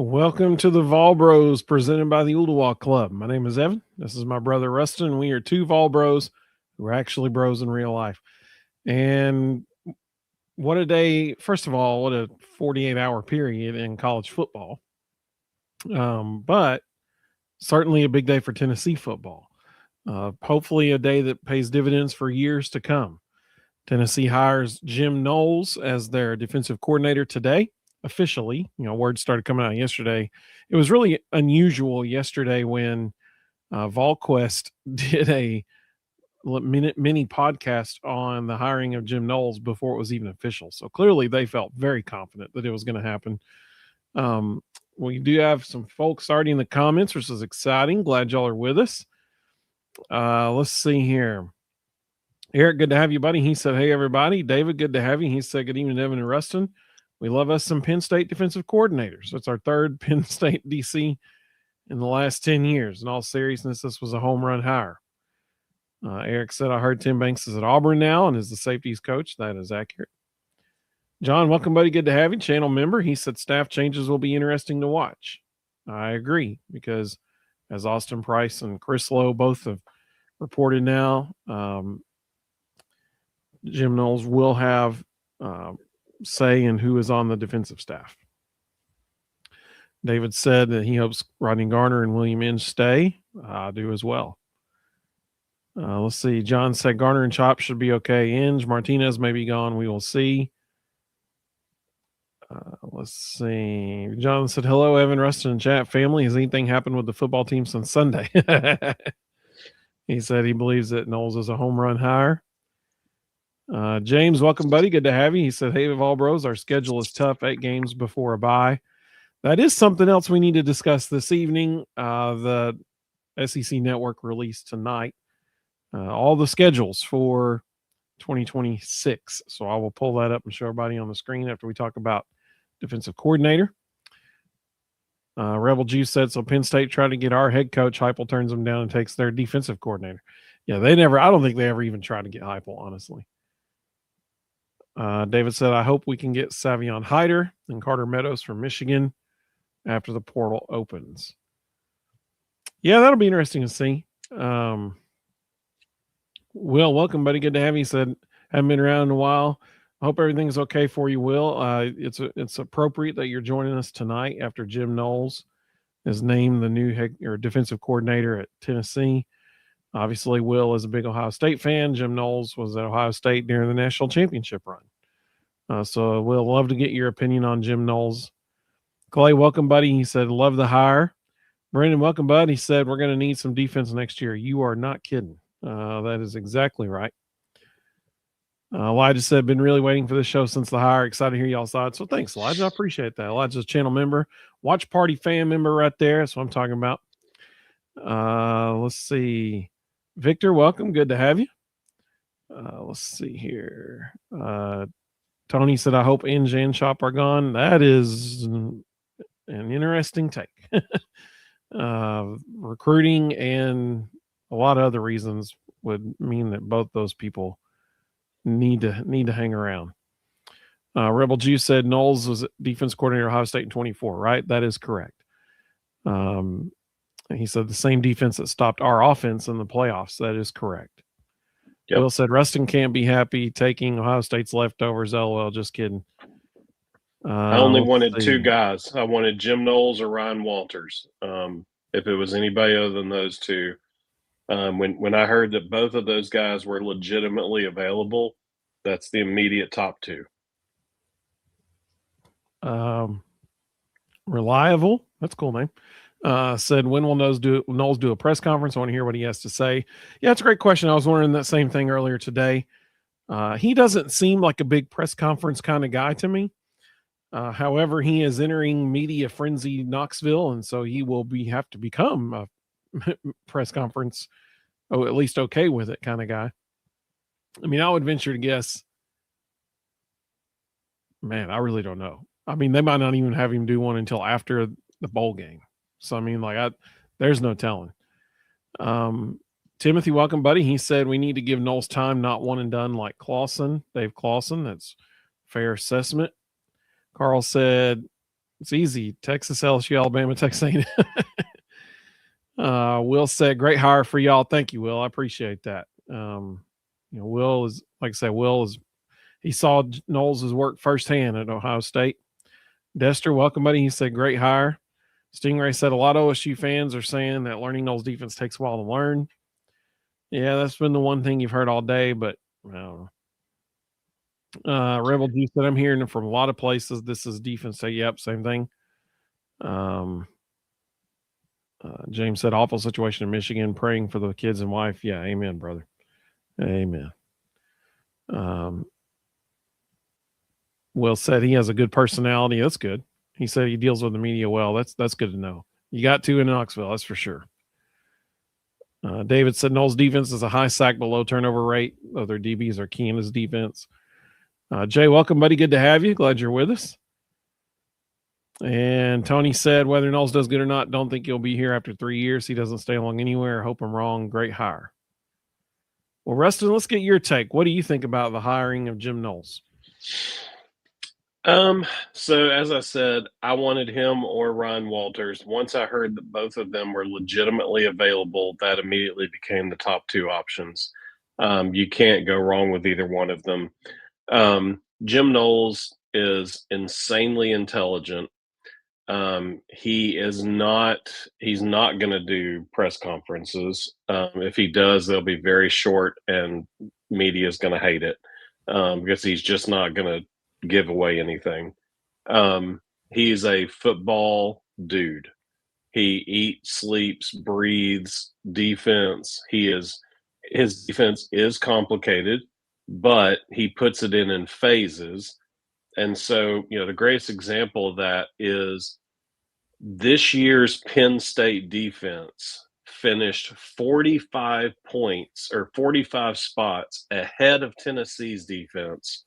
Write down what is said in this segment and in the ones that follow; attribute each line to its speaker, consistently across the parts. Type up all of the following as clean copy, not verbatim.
Speaker 1: Welcome to the Vol Bros presented by the Ooltewah Club. My name is Evan. This is my brother Ruston, and we are two Vol Bros who are actually bros in real life. And what a day, first of all, what a 48-hour period in college football. But certainly a big day for Tennessee football. Hopefully a day that pays dividends for years to come. Tennessee hires Jim Knowles as their defensive coordinator today. Officially, words started coming out yesterday. It was really unusual yesterday when VolQuest did a mini podcast on the hiring of Jim Knowles before it was even official. So clearly they felt very confident that it was going to happen. We do have some folks already in the comments, which is exciting. Glad y'all are with us. Let's see here. Eric, good to have you, buddy. He said, hey, everybody. David, good to have you. He said, good evening, Evan and Ruston. We love us some Penn State defensive coordinators. It's our third Penn State DC in the last 10 years. In all seriousness, this was a home run hire. Eric said, I heard Tim Banks is at Auburn now and is the safeties coach. That is accurate. John, welcome, buddy. Good to have you. Channel member. He said staff changes will be interesting to watch. I agree, because as Austin Price and Chris Lowe both have reported now, Jim Knowles will have say in who is on the defensive staff. David said that he hopes Rodney Garner and William Inge stay. I do as well. Let's see. John said Garner and Chop should be okay. Inge, Martinez may be gone. We will see. Let's see. John said, hello, Evan, Ruston, and chat family. Has anything happened with the football team since Sunday? He said he believes that Knowles is a home run hire. James, welcome, buddy. Good to have you. He said, hey, Vol Bros, our schedule is tough. 8 games before a bye. That is something else we need to discuss this evening. The SEC Network released tonight all the schedules for 2026. So I will pull that up and show everybody on the screen after we talk about defensive coordinator. Rebel Juice said, so Penn State tried to get our head coach. Heupel turns them down and takes their defensive coordinator. Yeah, I don't think they ever even tried to get Heupel, honestly. David said, I hope we can get Savion Hyder and Carter Meadows from Michigan after the portal opens. Yeah, that'll be interesting to see. Will, welcome, buddy. Good to have you. He said, haven't been around in a while. I hope everything's okay for you, Will. It's appropriate that you're joining us tonight after Jim Knowles is named the new defensive coordinator at Tennessee. Obviously, Will is a big Ohio State fan. Jim Knowles was at Ohio State during the national championship run. So we'll love to get your opinion on Jim Knowles. Clay, welcome, buddy. He said, love the hire. Brandon, welcome, bud. He said, we're going to need some defense next year. You are not kidding. That is exactly right. Elijah said, been really waiting for this show since the hire. Excited to hear y'all's thoughts. So thanks, Elijah. I appreciate that. Elijah's a channel member. Watch Party fan member right there. That's what I'm talking about. Let's see. Victor, welcome. Good to have you. Let's see here. Tony said, I hope Inge and Chop are gone. That is an interesting take. Recruiting and a lot of other reasons would mean that both those people need to hang around. Rebel Juice said Knowles was defense coordinator at Ohio State in 24, right? That is correct. He said the same defense that stopped our offense in the playoffs. That is correct. Yep. Will said Ruston can't be happy taking Ohio State's leftovers. LOL, just kidding.
Speaker 2: I only wanted 2 guys. I wanted Jim Knowles or Ryan Walters. If it was anybody other than those 2. When I heard that both of those guys were legitimately available, that's the immediate top 2.
Speaker 1: Reliable. That's a cool name. Said, when will Knowles do a press conference? I want to hear what he has to say. Yeah, it's a great question. I was wondering that same thing earlier today. He doesn't seem like a big press conference kind of guy to me. However, he is entering media frenzy Knoxville, and so he will have to become a press conference, at least okay with it kind of guy. I mean, I would venture to guess, man, I really don't know. I mean, they might not even have him do one until after the bowl game. So, I mean, there's no telling. Timothy, welcome, buddy. He said we need to give Knowles time, not one and done like Clawson, Dave Clawson. That's fair assessment. Carl said It's easy. Texas, LSU, Alabama, Texas A&M. Will said, great hire for y'all. Thank you, Will. I appreciate that. Will is, like I said, he saw Knowles' work firsthand at Ohio State. Dester, welcome, buddy. He said, great hire. Stingray said, a lot of OSU fans are saying that learning Knowles defense takes a while to learn. Yeah, that's been the one thing you've heard all day, but I don't know. Rebel G said, I'm hearing from a lot of places. This is defense. Say, yep, same thing. James said, awful situation in Michigan, praying for the kids and wife. Yeah, amen, brother. Amen. Will said he has a good personality. That's good. He said he deals with the media well. That's good to know. You got to in Knoxville, that's for sure. David said Knowles' defense is a high sack but low turnover rate. Other DBs are key in his defense. Jay, welcome, buddy. Good to have you. Glad you're with us. And Tony said, whether Knowles does good or not, don't think he'll be here after 3 years. He doesn't stay long anywhere. Hope I'm wrong. Great hire. Well, Ruston, let's get your take. What do you think about the hiring of Jim Knowles?
Speaker 2: So as I said, I wanted him or Ryan Walters. Once I heard that both of them were legitimately available, that immediately became the top two options. You can't go wrong with either one of them. Jim Knowles is insanely intelligent. He's not going to do press conferences. If he does, they'll be very short and media is going to hate it, because he's just not going to give away anything. He's a football dude. He eats, sleeps, breathes defense. His defense is complicated, but he puts it in phases. And so, the greatest example of that is this year's Penn State defense finished 45 points or 45 spots ahead of Tennessee's defense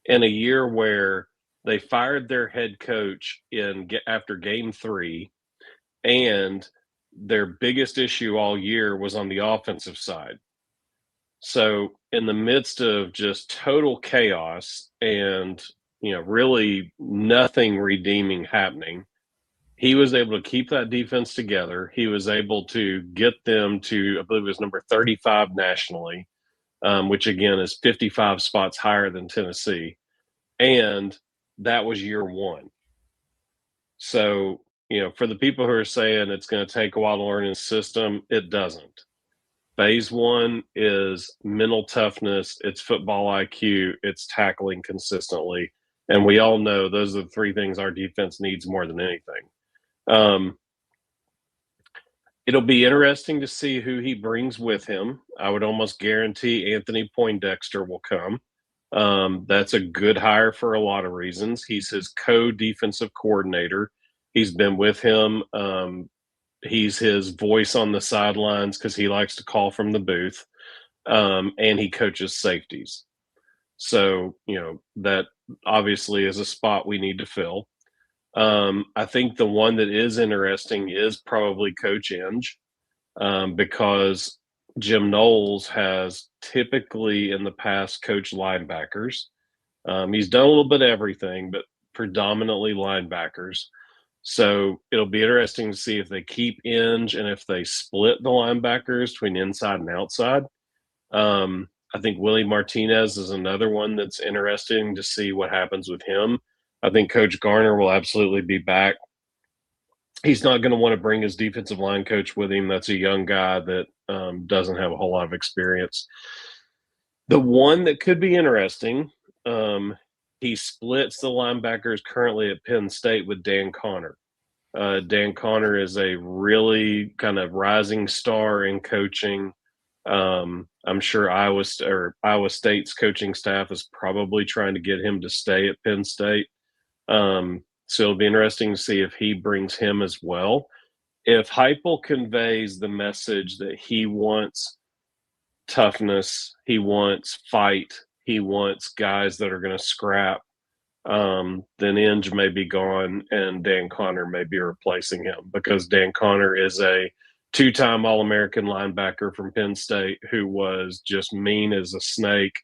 Speaker 2: in a year where they fired their head coach after game 3, and their biggest issue all year was on the offensive side. So in the midst of just total chaos and, really nothing redeeming happening, he was able to keep that defense together. He was able to get them to, I believe it was number 35 nationally, which again is 55 spots higher than Tennessee. And that was year 1. So, for the people who are saying it's going to take a while to learn his system, it doesn't. Phase 1 is mental toughness, it's football IQ, it's tackling consistently. And we all know those are the 3 things our defense needs more than anything. It'll be interesting to see who he brings with him. I would almost guarantee Anthony Poindexter will come. That's a good hire for a lot of reasons. He's his co-defensive coordinator. He's been with him. He's his voice on the sidelines because he likes to call from the booth. And he coaches safeties. So, that obviously is a spot we need to fill. I think the one that is interesting is probably Coach Inge, because Jim Knowles has typically in the past coached linebackers. He's done a little bit of everything, but predominantly linebackers. So it'll be interesting to see if they keep Inge and if they split the linebackers between inside and outside. I think Willie Martinez is another one that's interesting to see what happens with him. I think Coach Garner will absolutely be back. He's not going to want to bring his defensive line coach with him. That's a young guy that doesn't have a whole lot of experience. The one that could be interesting, he splits the linebackers currently at Penn State with Dan Connor. Dan Connor is a really kind of rising star in coaching. I'm sure Iowa State's coaching staff is probably trying to get him to stay at Penn State. So it'll be interesting to see if he brings him as well. If Heupel conveys the message that he wants toughness, he wants fight, he wants guys that are going to scrap, then Inge may be gone and Dan Connor may be replacing him, because Dan Connor is a 2-time All-American linebacker from Penn State who was just mean as a snake.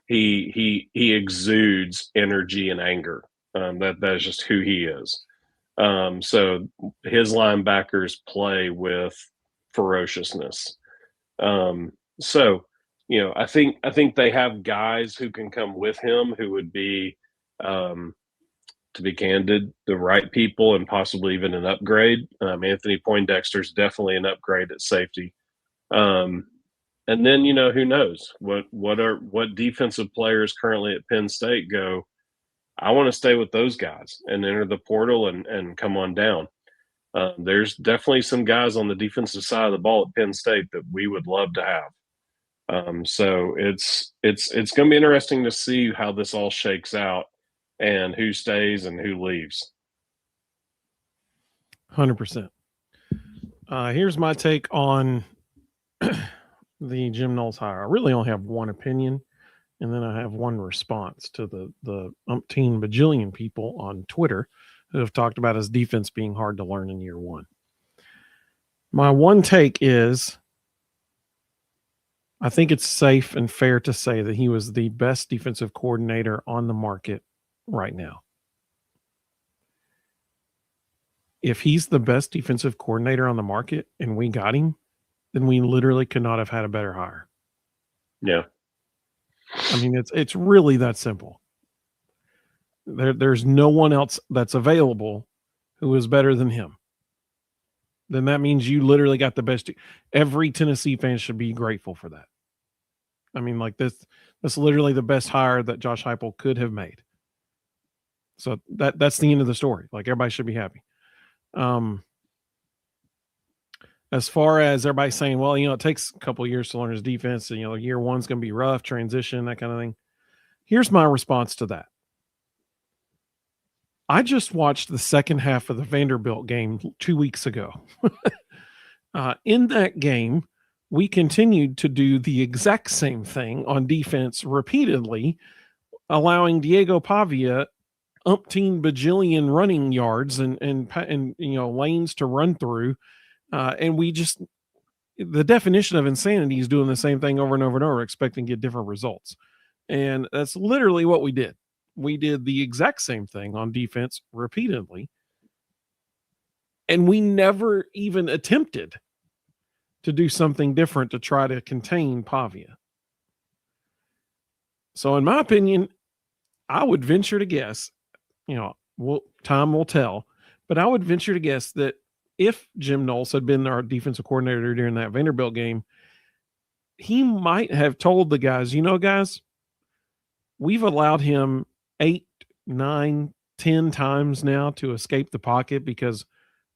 Speaker 2: He exudes energy and anger. That is just who he is. So his linebackers play with ferociousness. So, I think they have guys who can come with him who would be, to be candid, the right people and possibly even an upgrade. Anthony Poindexter's definitely an upgrade at safety. And then, who knows what defensive players currently at Penn State go, I want to stay with those guys and enter the portal and come on down. There's definitely some guys on the defensive side of the ball at Penn State that we would love to have. So it's going to be interesting to see how this all shakes out and who stays and who leaves.
Speaker 1: 100%. Here's my take on the Jim Knowles hire. I really only have one opinion, and then I have one response to the umpteen bajillion people on Twitter who have talked about his defense being hard to learn in year one. My one take is I think it's safe and fair to say that he was the best defensive coordinator on the market right now. If he's the best defensive coordinator on the market and we got him, then we literally could not have had a better hire.
Speaker 2: Yeah.
Speaker 1: I mean, it's really that simple. There's no one else that's available who is better than him. Then that means you literally got the best. Every Tennessee fan should be grateful for that. I mean, like that's literally the best hire that Josh Heupel could have made. So that's the end of the story. Like, everybody should be happy. As far as everybody saying, well, it takes a couple of years to learn his defense, and year one's going to be rough, transition, that kind of thing. Here's my response to that. I just watched the second half of the Vanderbilt game 2 weeks ago. In that game, we continued to do the exact same thing on defense repeatedly, allowing Diego Pavia umpteen bajillion running yards and lanes to run through. And we just, the definition of insanity is doing the same thing over and over and over, expecting to get different results. And that's literally what we did. We did the exact same thing on defense repeatedly. And we never even attempted to do something different to try to contain Pavia. So in my opinion, I would venture to guess, time will tell, but I would venture to guess that if Jim Knowles had been our defensive coordinator during that Vanderbilt game, he might have told the guys, guys, we've allowed him 8, 9, 10 times now to escape the pocket because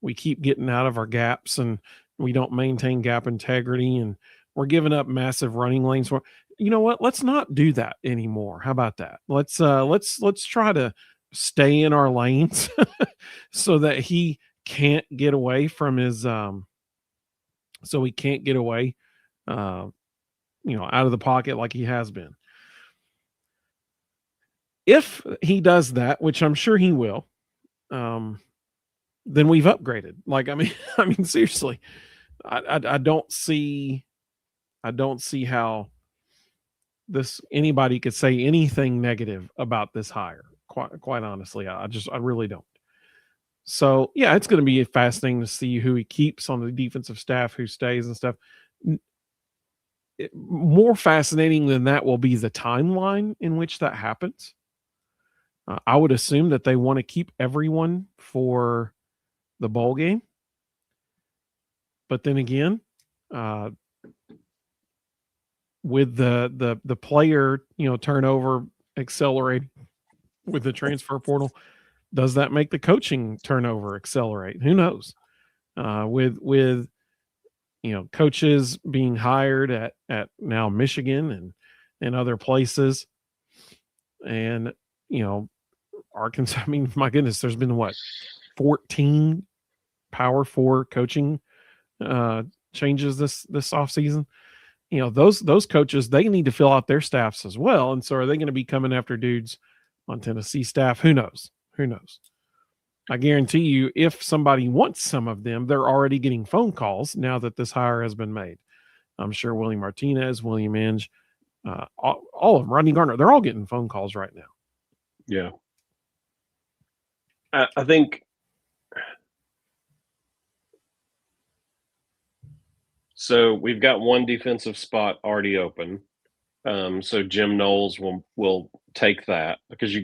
Speaker 1: we keep getting out of our gaps and we don't maintain gap integrity and we're giving up massive running lanes. You know what? Let's not do that anymore. How about that? Let's try to stay in our lanes so that he can't get away from his out of the pocket like he has been. If he does that, which I'm sure he will, then we've upgraded. Like, I mean, seriously, I don't see how anybody could say anything negative about this hire. Quite honestly, I really don't. So yeah, it's going to be fascinating to see who he keeps on the defensive staff, who stays and stuff. More fascinating than that will be the timeline in which that happens. I would assume that they want to keep everyone for the bowl game. But then again, with the player, turnover accelerating with the transfer portal, does that make the coaching turnover accelerate? Who knows? With coaches being hired at now Michigan and other places, and Arkansas. I mean, my goodness, there's been 14 Power 4 coaching changes this offseason. Those coaches, they need to fill out their staffs as well. And so are they going to be coming after dudes on Tennessee staff? Who knows? I guarantee you, if somebody wants some of them, they're already getting phone calls now that this hire has been made. I'm sure Willie Martinez, William Inge, all of them, Rodney Garner, they're all getting phone calls right now.
Speaker 2: Yeah. I think so. We've got one defensive spot already open. So Jim Knowles will take that, because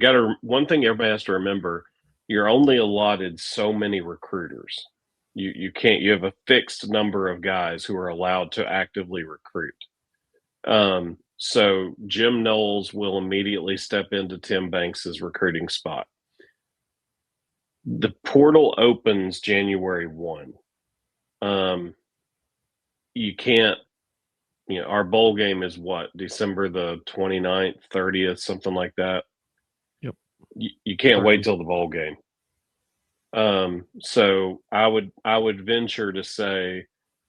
Speaker 2: one thing everybody has to remember, you're only allotted so many recruiters. You can't, you have a fixed number of guys who are allowed to actively recruit. So Jim Knowles will immediately step into Tim Banks's recruiting spot. The portal opens January 1. You can't, our bowl game is what, December the 29th, 30th, something like that.
Speaker 1: Yep.
Speaker 2: You can't wait till the bowl game. So I would venture to say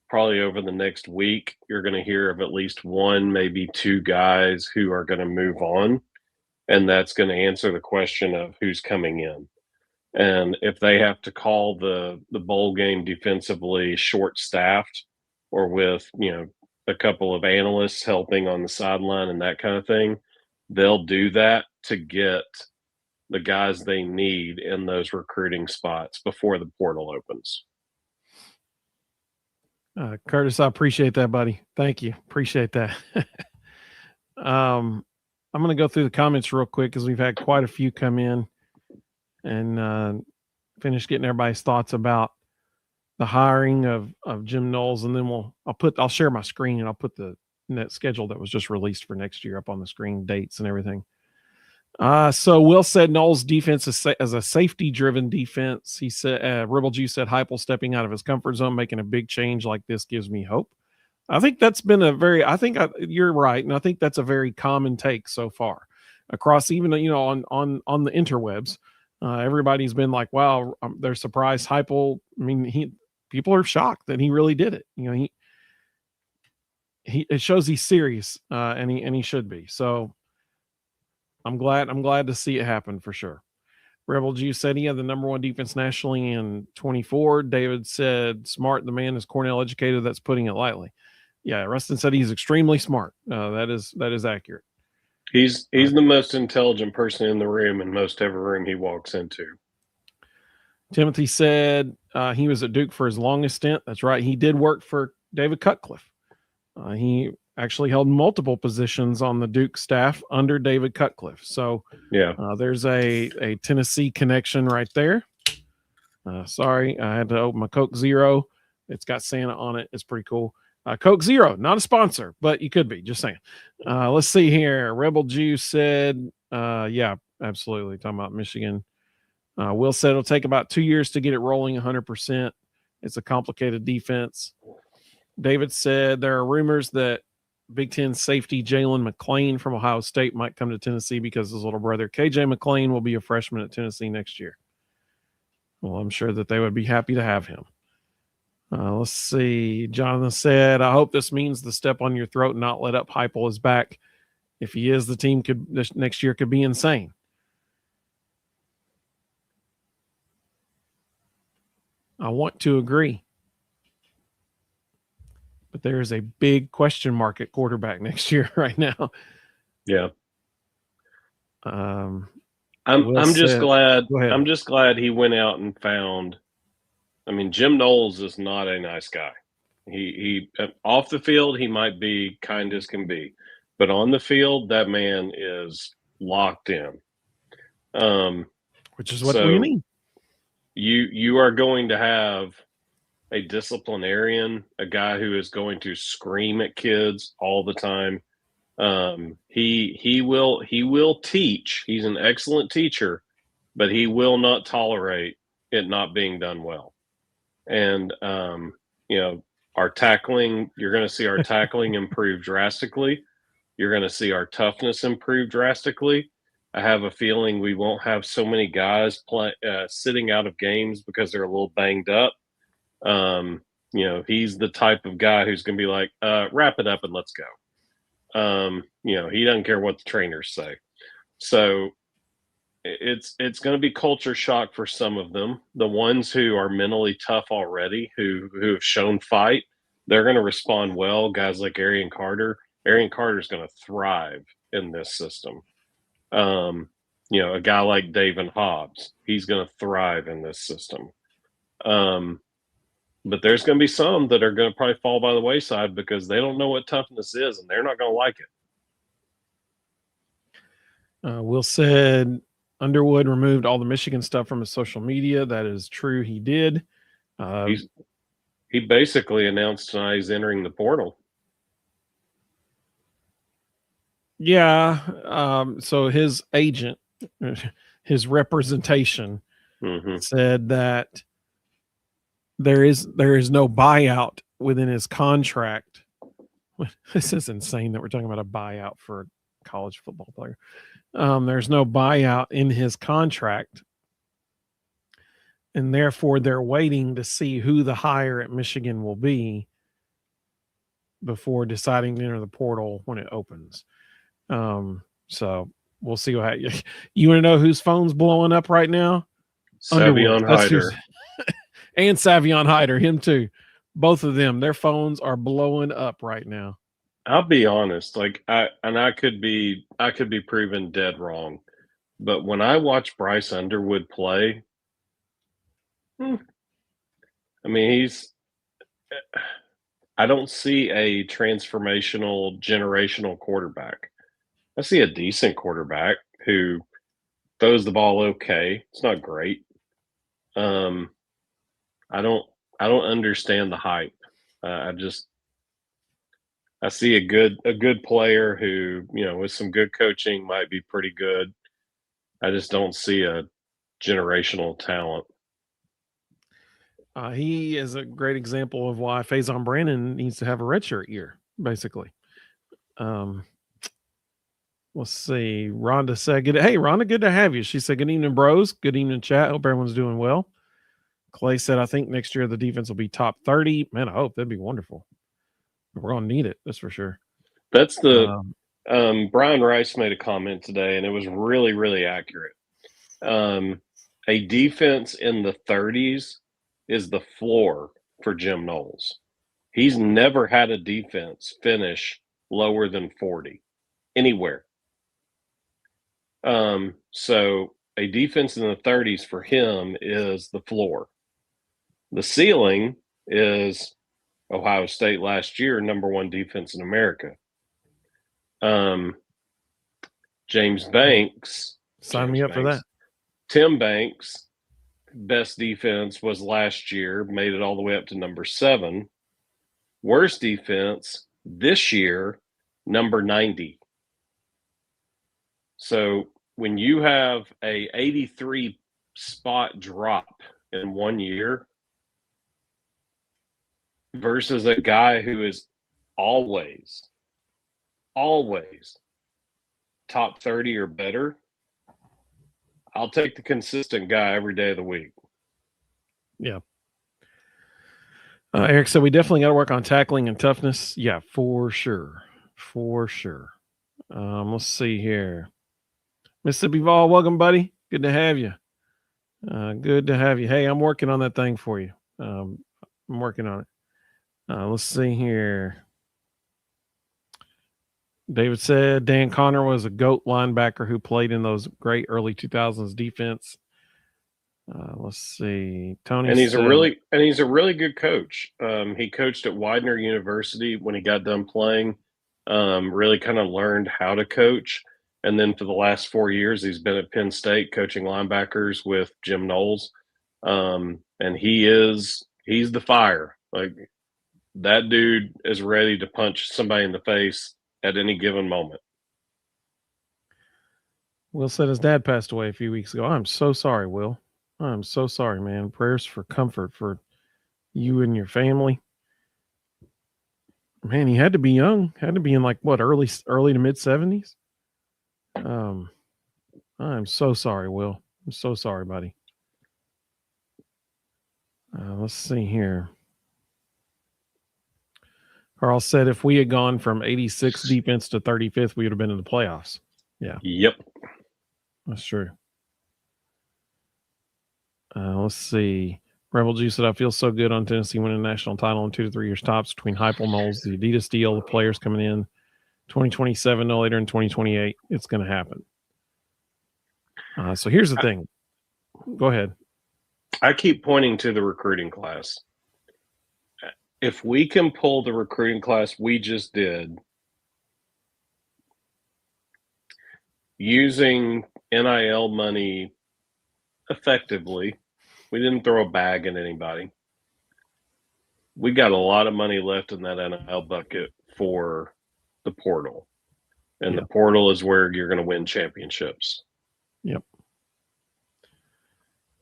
Speaker 2: probably over the next week, you're going to hear of at least one, maybe two guys who are going to move on. And that's going to answer the question of who's coming in. And if they have to call the bowl game defensively short-staffed, or with, a couple of analysts helping on the sideline and that kind of thing, they'll do that to get the guys they need in those recruiting spots before the portal opens.
Speaker 1: Curtis, I appreciate that, buddy. Thank you. Appreciate that. I'm going to go through the comments real quick, because we've had quite a few come in and finish getting everybody's thoughts about the hiring of Jim Knowles, and then I'll share my screen, and I'll put the net schedule that was just released for next year up on the screen, dates and everything. So Will said Knowles' defense is a safety-driven defense. He said, Rebel Juice said Heupel stepping out of his comfort zone, making a big change like this gives me hope. I think that's been you're right, and I think that's a very common take so far across, even on the interwebs. Everybody's been like, "Wow, they're surprised." Heupel. I mean, people are shocked that he really did it. It shows he's serious, and he should be. So I'm glad to see it happen for sure. Rebel Juice said he had the number one defense nationally in 24. David said, "Smart, the man is Cornell educated." That's putting it lightly. Yeah, Ruston said he's extremely smart. That is accurate.
Speaker 2: He's the most intelligent person in the room in most every room he walks into.
Speaker 1: Timothy said he was at Duke for his longest stint. That's right. He did work for David Cutcliffe. He actually held multiple positions on the Duke staff under David Cutcliffe. So
Speaker 2: yeah,
Speaker 1: there's a Tennessee connection right there. Sorry, I had to open my Coke Zero. It's got Santa on it. It's pretty cool. Coke Zero, not a sponsor, but you could be, just saying. Let's see here. Rebel Juice said, yeah, absolutely. Talking about Michigan. Will said it'll take about 2 years to get it rolling 100%. It's a complicated defense. David said there are rumors that Big Ten safety Jalen McClain from Ohio State might come to Tennessee because his little brother KJ McClain will be a freshman at Tennessee next year. Well, I'm sure that they would be happy to have him. Let's see. Jonathan said, I hope this means the step on your throat and not let up Heupel is back. If he is, the team next year could be insane. I want to agree. But there is a big question mark at quarterback next year right now.
Speaker 2: Yeah. I'm just glad. I'm just glad he went out and found. I mean, Jim Knowles is not a nice guy. He off the field, he might be kind as can be, but on the field, that man is locked in.
Speaker 1: Which is what we need.
Speaker 2: You are going to have a disciplinarian, a guy who is going to scream at kids all the time. He will teach. He's an excellent teacher, but he will not tolerate it not being done well. And our tackling, you're going to see our tackling improve drastically. You're going to see our toughness improve drastically. I have a feeling we won't have so many guys sitting out of games because they're a little banged up. He's the type of guy who's going to be like, wrap it up and let's go. He doesn't care what the trainers say. So it's going to be culture shock for some of them. The ones who are mentally tough already, who have shown fight, they're going to respond well. Guys like Arian Carter is going to thrive in this system. a guy like David Hobbs. He's going to thrive in this system. But there's going to be some that are going to probably fall by the wayside because they don't know what toughness is, and they're not going to like
Speaker 1: it. Will said Underwood removed all the Michigan stuff from his social media. That is true. He did.
Speaker 2: He basically announced tonight he's entering the portal.
Speaker 1: Yeah. So his agent, his representation, said that there is no buyout within his contract. This is insane that we're talking about a buyout for a college football player. There's no buyout in his contract, and therefore they're waiting to see who the hire at Michigan will be before deciding to enter the portal when it opens. So we'll see what happens. You want to know whose phone's blowing up right now?
Speaker 2: Savion Hyder.
Speaker 1: And Savion Hyder, him too. Both of them, their phones are blowing up right now.
Speaker 2: I'll be honest, I could be proven dead wrong, but when I watch Bryce Underwood play, I mean, I don't see a transformational, generational quarterback. I see a decent quarterback who throws the ball okay. It's not great. I don't understand the hype. I see a good player who, with some good coaching might be pretty good. I just don't see a generational talent.
Speaker 1: He is a great example of why Faison Brandon needs to have a redshirt year, basically. Let's see. Rhonda said, "Hey, Rhonda, good to have you." She said, "Good evening, bros. Good evening, chat. Hope everyone's doing well." Clay said, "I think next year the defense will be top 30. Man, I hope that'd be wonderful. We're going to need it. That's for sure."
Speaker 2: That's Brian Rice made a comment today, and it was really, really accurate. A defense in the 30s is the floor for Jim Knowles. He's never had a defense finish lower than 40 anywhere. So a defense in the 30s for him is the floor. The ceiling is Ohio State last year, #1 defense in America. James Banks.
Speaker 1: Sign me up for that.
Speaker 2: Tim Banks, best defense was last year, made it all the way up to #7. Worst defense this year, #90. So when you have a 83 spot drop in 1 year versus a guy who is always top 30 or better, I'll take the consistent guy every day of the week.
Speaker 1: Yeah. Eric said, "We definitely got to work on tackling and toughness." Yeah, for sure. For sure. Let's see here. Mississippi Vol, welcome, buddy. Good to have you. Good to have you. Hey, I'm working on that thing for you. I'm working on it. Let's see here. David said Dan Connor was a GOAT linebacker who played in those great early 2000s defense. Let's see. Tony
Speaker 2: and he's a really good coach. He coached at Widener University when he got done playing. Really kind of learned how to coach. And then for the last 4 years, he's been at Penn State coaching linebackers with Jim Knowles. And he's the fire. Like, that dude is ready to punch somebody in the face at any given moment.
Speaker 1: Will said his dad passed away a few weeks ago. I'm so sorry, Will. I'm so sorry, man. Prayers for comfort for you and your family. Man, he had to be young. Had to be in early to mid 70s. I'm so sorry, Will. I'm so sorry, buddy. Let's see here. Carl said if we had gone from 86 defense to 35th, we would have been in the playoffs. Yeah.
Speaker 2: Yep.
Speaker 1: That's true. Let's see. Rebel Juice said, "I feel so good on Tennessee winning a national title in 2 to 3 years tops between Heupel, Knowles, the Adidas deal, the players coming in 2027, no later in 2028. It's going to happen." So here's the thing. Go ahead.
Speaker 2: I keep pointing to the recruiting class. If we can pull the recruiting class we just did, using NIL money effectively, we didn't throw a bag at anybody. We got a lot of money left in that NIL bucket for the portal. And the portal is where you're going to win championships.
Speaker 1: Yep.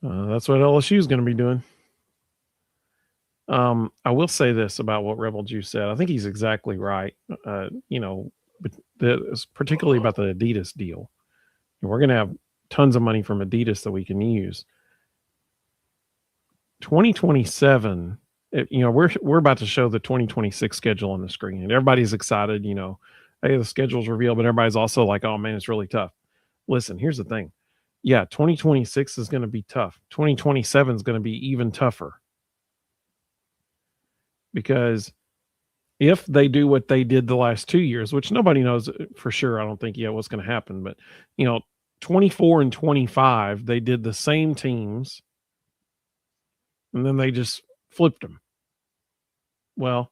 Speaker 1: That's what LSU is going to be doing. I will say this about what Rebel Juice said. I think he's exactly right. Particularly about the Adidas deal. We're going to have tons of money from Adidas that we can use. 2027, we're about to show the 2026 schedule on the screen, and everybody's excited. Hey, the schedule's revealed, but everybody's also like, oh man, it's really tough. Listen, here's the thing. Yeah, 2026 is going to be tough. 2027 is going to be even tougher. Because if they do what they did the last 2 years, which nobody knows for sure, I don't think yet what's going to happen, but 24 and 25, they did the same teams, and then they just flipped them. Well,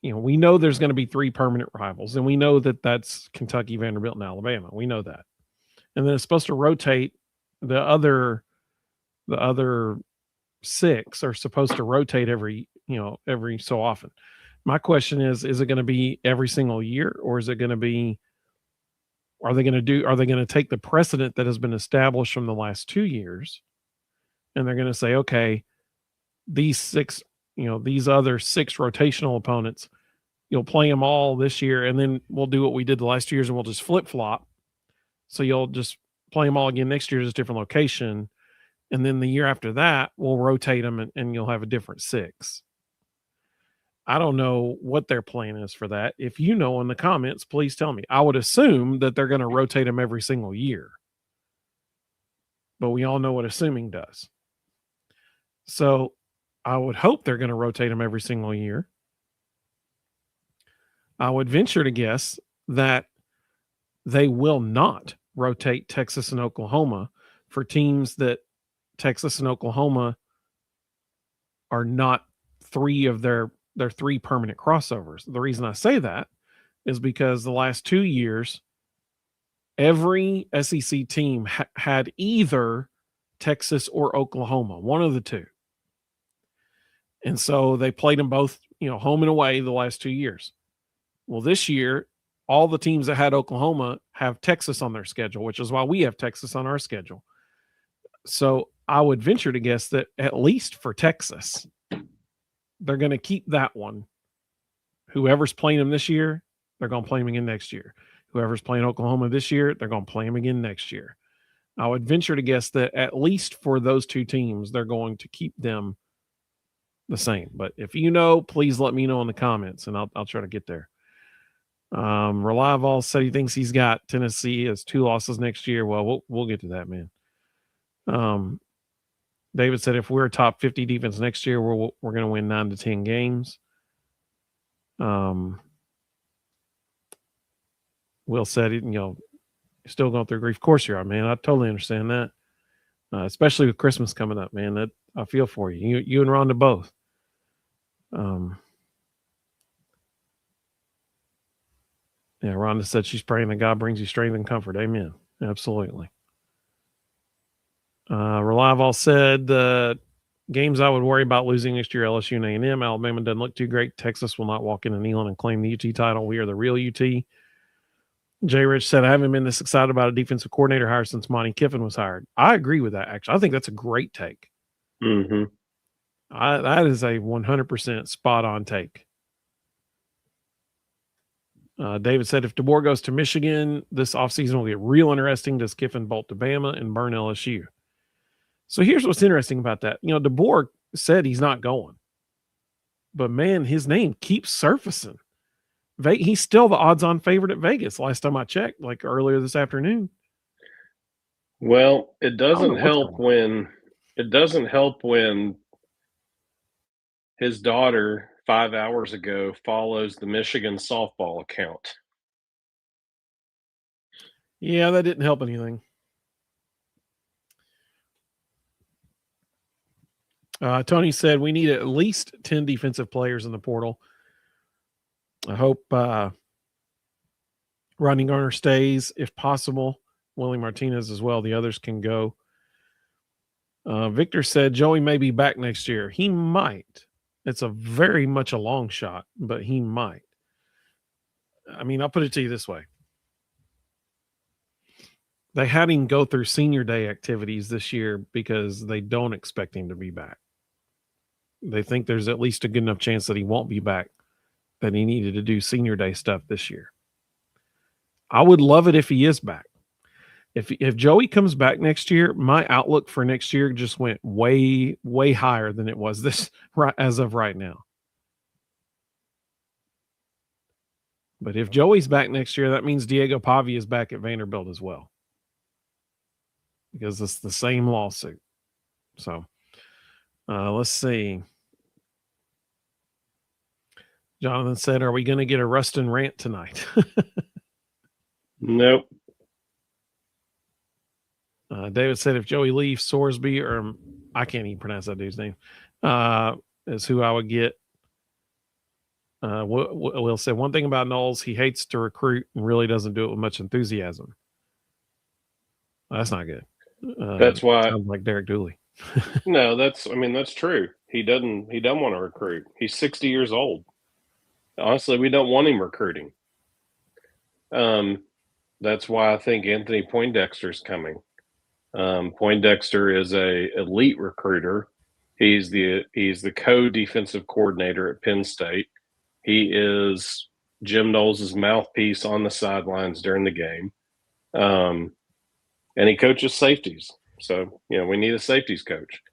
Speaker 1: we know there's going to be 3 permanent rivals, and we know that that's Kentucky, Vanderbilt, and Alabama. We know that, and then it's supposed to rotate. The other 6 are supposed to rotate every so often. My question is it going to be every single year, or is it going to be, are they going to take the precedent that has been established from the last 2 years, and they're going to say, okay, these 6, these other 6 rotational opponents, you'll play them all this year, and then we'll do what we did the last 2 years, and we'll just flip flop. So you'll just play them all again next year at a different location. And then the year after that, we'll rotate them and you'll have a different 6. I don't know what their plan is for that. If you know in the comments, please tell me. I would assume that they're going to rotate them every single year. But we all know what assuming does. So I would hope they're going to rotate them every single year. I would venture to guess that they will not rotate Texas and Oklahoma for teams that Texas and Oklahoma are not 3 of their 3 permanent crossovers. The reason I say that is because the last 2 years, every SEC team had either Texas or Oklahoma, one of the 2. And so they played them both, home and away the last 2 years. Well, this year, all the teams that had Oklahoma have Texas on their schedule, which is why we have Texas on our schedule. So I would venture to guess that at least for Texas, they're going to keep that one. Whoever's playing them this year, they're going to play them again next year. Whoever's playing Oklahoma this year, they're going to play them again next year. I would venture to guess that at least for those 2 teams, they're going to keep them the same. But if you know, please let me know in the comments, and I'll try to get there. Reliable said he thinks he's got Tennessee as 2 losses next year. Well, we'll get to that, man. David said if we're a top 50 defense next year, we're going to win 9 to 10 games. Will said, still going through grief. Of course you are, man. I totally understand that. Especially with Christmas coming up, man. That I feel for you. You and Rhonda both. Yeah, Rhonda said she's praying that God brings you strength and comfort. Amen. Absolutely. Reliable said the games I would worry about losing next year, LSU and A&M. Alabama doesn't look too great. Texas will not walk in and Neyland and claim the UT title. We are the real UT. Jay Rich said, I haven't been this excited about a defensive coordinator hire since Monty Kiffin was hired. I agree with that, actually. I think that's a great take.
Speaker 2: Mm-hmm.
Speaker 1: That is a 100% spot-on take. David said, if DeBoer goes to Michigan, this offseason will get real interesting. Does Kiffin bolt to Bama and burn LSU? So here's what's interesting about that. DeBoer said he's not going. But, man, his name keeps surfacing. He's still the odds-on favorite at Vegas. Last time I checked, like earlier this afternoon.
Speaker 2: Well, it doesn't help when his daughter 5 hours ago follows the Michigan softball account.
Speaker 1: Yeah, that didn't help anything. Tony said we need at least 10 defensive players in the portal. I hope Rodney Garner stays if possible. Willie Martinez as well. The others can go. Victor said Joey may be back next year. He might. It's a very much a long shot, but he might. I mean, I'll put it to you this way. They had him go through senior day activities this year because they don't expect him to be back. They think there's at least a good enough chance that he won't be back, that he needed to do senior day stuff this year. I would love it if he is back. If Joey comes back next year, my outlook for next year just went way, way higher than it was this as of right now. But if Joey's back next year, that means Diego Pavia is back at Vanderbilt as well, because it's the same lawsuit. So let's see. Jonathan said, "Are we going to get a Ruston rant tonight?"
Speaker 2: Nope.
Speaker 1: David said, "If Joey leaves, Sorsby, or I can't even pronounce that dude's name, is who I would get." Will said, "One thing about Knowles, he hates to recruit and really doesn't do it with much enthusiasm." That's not good.
Speaker 2: That's why
Speaker 1: sounds like Derek Dooley.
Speaker 2: No, that's true. He doesn't want to recruit. He's 60 years old. Honestly, we don't want him recruiting. That's why I think Anthony Poindexter's coming. Poindexter is a elite recruiter. He's the co-defensive coordinator at Penn State. He is Jim Knowles' mouthpiece on the sidelines during the game. And he coaches safeties. So, we need a safeties coach.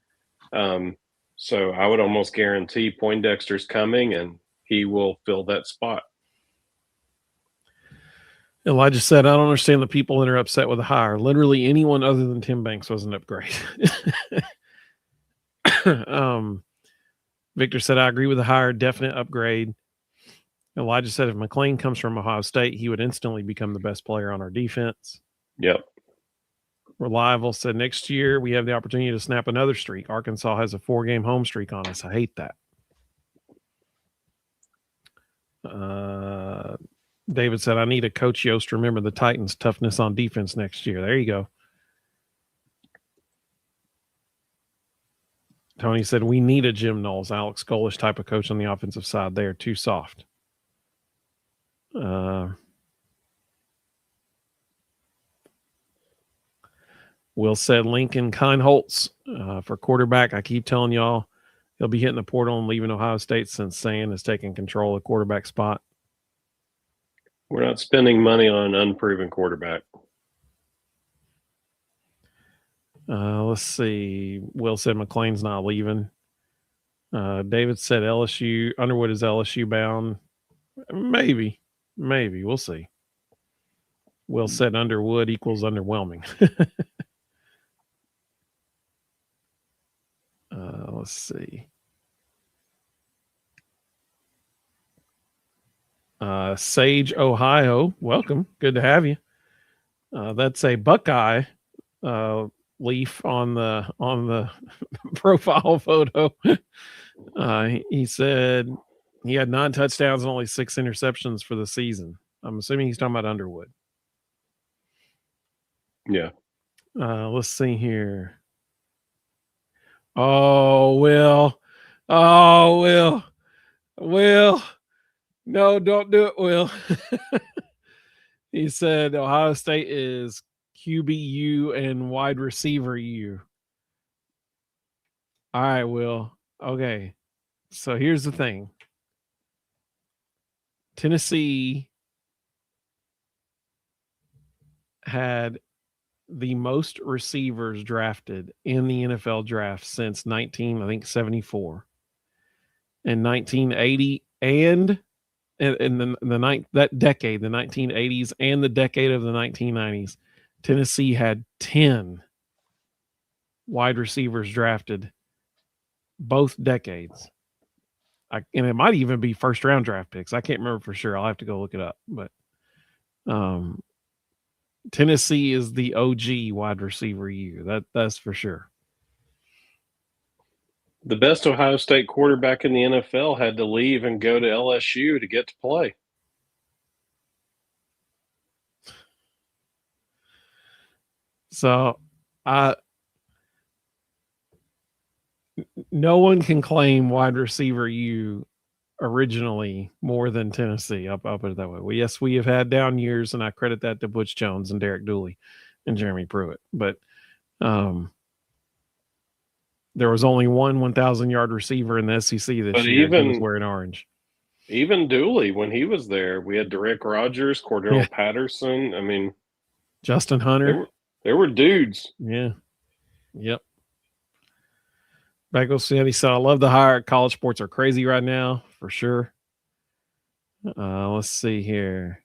Speaker 2: So I would almost guarantee Poindexter's coming and he will fill that spot.
Speaker 1: Elijah said, "I don't understand the people that are upset with the hire. Literally anyone other than Tim Banks was an upgrade." Victor said, "I agree with the hire. Definite upgrade." Elijah said, "If McLean comes from Ohio State, he would instantly become the best player on our defense."
Speaker 2: Yep.
Speaker 1: Reliable said, "Next year we have the opportunity to snap another streak. Arkansas has a 4-game home streak on us. I hate that." David said, "I need a Coach Yost to remember the Titans' toughness on defense next year." There you go. Tony said, "We need a Jim Knowles, Alex Golish type of coach on the offensive side. They are too soft." Will said, "Lincoln Kineholtz for quarterback. I keep telling y'all he'll be hitting the portal and leaving Ohio State since Sand is taking control of the quarterback spot."
Speaker 2: We're not spending money on an unproven quarterback.
Speaker 1: Let's see. Will said McLean's not leaving. David said LSU, Underwood is LSU bound. Maybe. We'll see. Will said Underwood equals underwhelming. Let's see. Sage, Ohio, welcome. Good to have you. That's a Buckeye leaf on the profile photo. He said he had 9 touchdowns and only 6 interceptions for the season. I'm assuming he's talking about Underwood.
Speaker 2: Yeah.
Speaker 1: Let's see here. Will. No, don't do it, Will. He said Ohio State is QBU and wide receiver U. All right, Will. Okay. So here's the thing. Tennessee had the most receivers drafted in the NFL draft since 1974 and 1980 and in that decade, the 1980s and the decade of the 1990s, Tennessee had 10 wide receivers drafted both decades. And it might even be first round draft picks. I can't remember for sure. I'll have to go look it up. But Tennessee is the OG wide receiver year. That's for sure.
Speaker 2: The best Ohio State quarterback in the NFL had to leave and go to LSU to get to play.
Speaker 1: So, no one can claim wide receiver U originally more than Tennessee. I'll put it that way. Well, yes, we have had down years, and I credit that to Butch Jones and Derek Dooley and Jeremy Pruitt. But there was only one 1,000-yard receiver in the SEC this year. He was wearing orange.
Speaker 2: Even Dooley, when he was there, we had Derek Rogers, Cordell Patterson. I mean,
Speaker 1: Justin Hunter.
Speaker 2: There were dudes.
Speaker 1: Yeah. Yep. Bagel City said, I love the hire. College sports are crazy right now, for sure. Let's see here.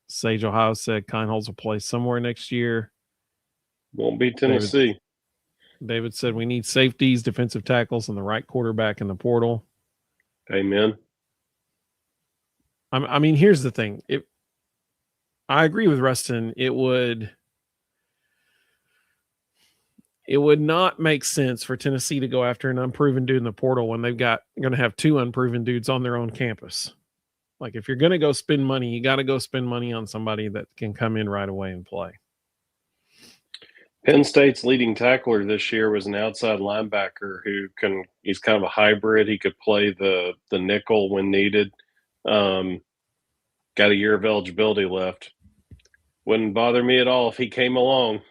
Speaker 1: Sage Ohio said Kindholz will play somewhere next year.
Speaker 2: Won't be Tennessee.
Speaker 1: David said we need safeties, defensive tackles, and the right quarterback in the portal.
Speaker 2: Amen.
Speaker 1: I mean, here's the thing. I agree with Ruston. It would not make sense for Tennessee to go after an unproven dude in the portal when they've going to have two unproven dudes on their own campus. Like, if you're going to go spend money, you got to go spend money on somebody that can come in right away and play.
Speaker 2: Penn State's leading tackler this year was an outside linebacker he's kind of a hybrid. He could play the nickel when needed. Got a year of eligibility left. Wouldn't bother me at all if he came along.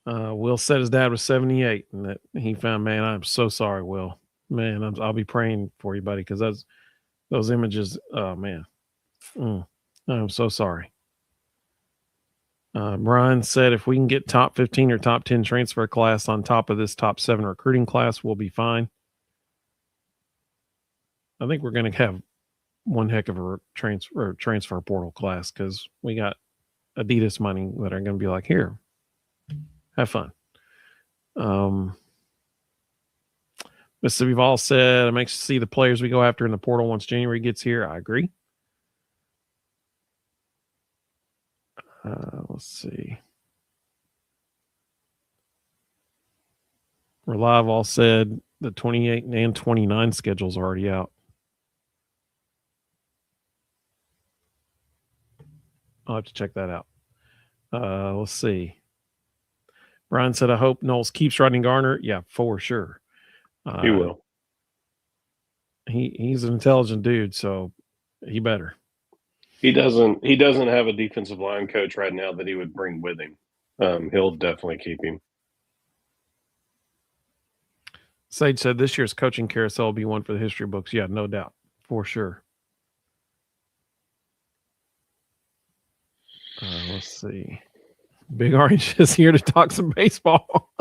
Speaker 1: Will said his dad was 78 and that he found, man, I'm so sorry, Will. Man, I'll be praying for you, buddy, because those images, oh, man. I'm so sorry. Brian said if we can get top 15 or top 10 transfer class on top of this top 7 recruiting class, we'll be fine. I think we're going to have one heck of a transfer portal class because we got Adidas money that are going to be like, here, have fun. Mississippi Vol said, I'm anxious to see the players we go after in the portal once January gets here. I agree. Let's see. Relive said the 28 and 29 schedule's already out. I'll have to check that out. Let's see. Brian said, I hope Knowles keeps riding Garner. Yeah, for sure.
Speaker 2: He will.
Speaker 1: He's an intelligent dude, so he better.
Speaker 2: He doesn't have a defensive line coach right now that he would bring with him. He'll definitely keep him.
Speaker 1: Sage said this year's coaching carousel will be one for the history books. Yeah, no doubt. For sure. Let's see. Big Orange is here to talk some baseball.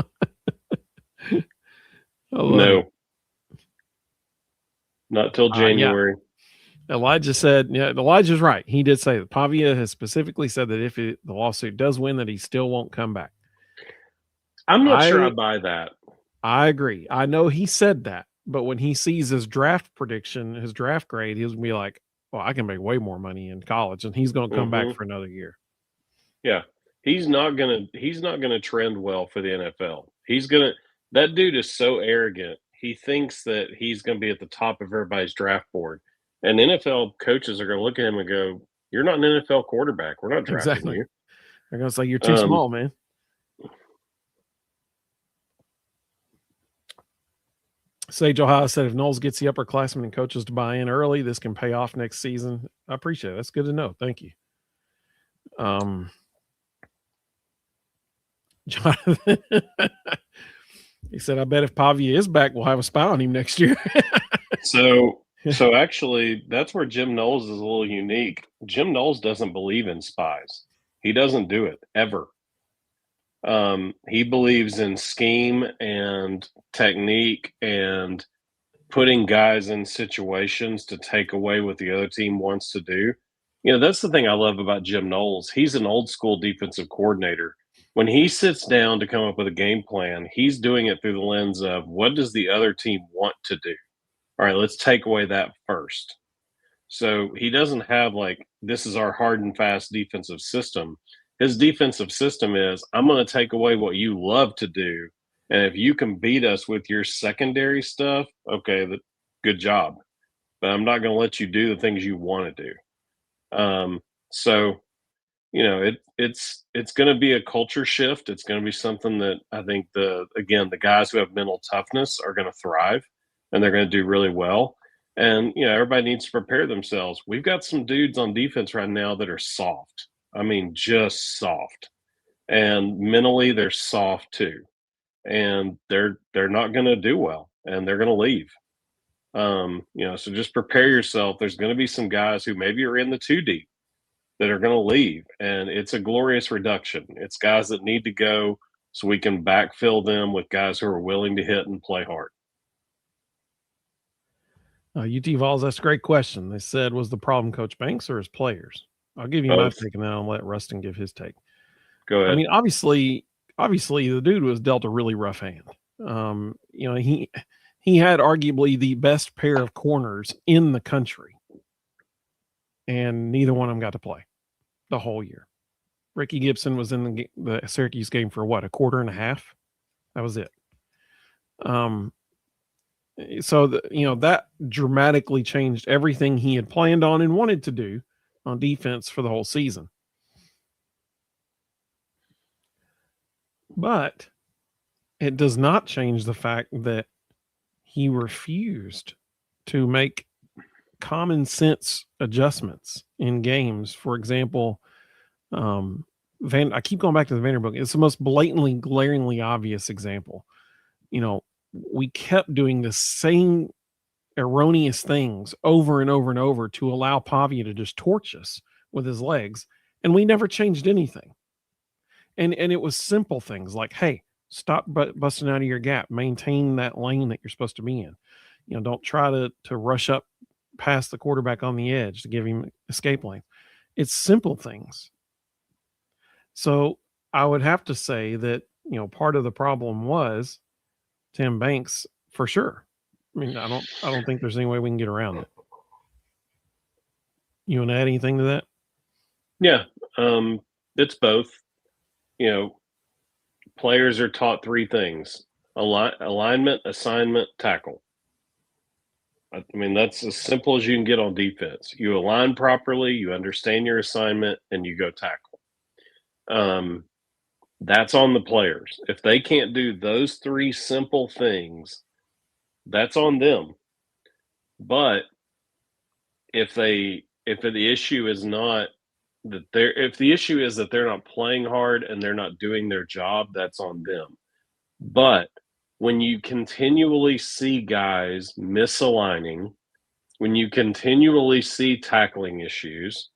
Speaker 2: No. Not till January.
Speaker 1: Yeah. Elijah said, yeah, Elijah's right. He did say that Pavia has specifically said that if the lawsuit does win, that he still won't come back.
Speaker 2: I'm not sure I buy that.
Speaker 1: I agree. I know he said that, but when he sees his draft prediction, his draft grade, he's going to be like, well, I can make way more money in college, and he's going to come back for another year.
Speaker 2: Yeah. He's not gonna trend well for the NFL. That dude is so arrogant. He thinks that he's gonna be at the top of everybody's draft board. And NFL coaches are gonna look at him and go, you're not an NFL quarterback. We're not drafting you.
Speaker 1: They're gonna say you're too small, man. Sage Ohio said if Knowles gets the upperclassmen and coaches to buy in early, this can pay off next season. I appreciate it. That's good to know. Thank you. Jonathan, he said, I bet if Pavia is back, we'll have a spy on him next year.
Speaker 2: So actually, that's where Jim Knowles is a little unique. Jim Knowles doesn't believe in spies. He doesn't do it, ever. He believes in scheme and technique and putting guys in situations to take away what the other team wants to do. You know, that's the thing I love about Jim Knowles. He's an old school defensive coordinator. When he sits down to come up with a game plan, he's doing it through the lens of what does the other team want to do? All right, let's take away that first. So he doesn't have like, this is our hard and fast defensive system. His defensive system is, I'm going to take away what you love to do. And if you can beat us with your secondary stuff, okay, good job. But I'm not going to let you do the things you want to do. So, it's going to be a culture shift. It's going to be something that I think the guys who have mental toughness are going to thrive, and they're going to do really well. And everybody needs to prepare themselves. We've got some dudes on defense right now that are soft. I mean, just soft, and mentally they're soft too, and they're not going to do well, and they're going to leave. So just prepare yourself. There's going to be some guys who maybe are in the 2 deep that are going to leave, and it's a glorious reduction. It's guys that need to go so we can backfill them with guys who are willing to hit and play hard.
Speaker 1: UT Vols, that's a great question. They said, was the problem Coach Banks or his players? I'll give you my take, and then I'll let Ruston give his take.
Speaker 2: Go ahead.
Speaker 1: I mean, obviously, the dude was dealt a really rough hand. He had arguably the best pair of corners in the country, and neither one of them got to play the whole year. Ricky Gibson was in the Syracuse game for what, a quarter and a half? That was it. So that dramatically changed everything he had planned on and wanted to do on defense for the whole season. But it does not change the fact that he refused to make common sense adjustments in games. For example, I keep going back to the Vanderbilt. It's the most blatantly, glaringly obvious example. We kept doing the same erroneous things over and over and over to allow Pavia to just torch us with his legs, and we never changed anything. And it was simple things like, hey, stop busting out of your gap, maintain that lane that you're supposed to be in. Don't try to rush up past the quarterback on the edge to give him escape lane. It's simple things. So I would have to say that, part of the problem was Tim Banks for sure. I mean, I don't think there's any way we can get around it. You want to add anything to that?
Speaker 2: Yeah. It's both. Players are taught 3 things: alignment, assignment, tackle. I mean, that's as simple as you can get on defense. You align properly, you understand your assignment, and you go tackle. That's on the players. If they can't do those 3 simple things, that's on them. But if the issue is not that if the issue is that they're not playing hard and they're not doing their job, that's on them. But when you continually see guys misaligning, when you continually see tackling issues,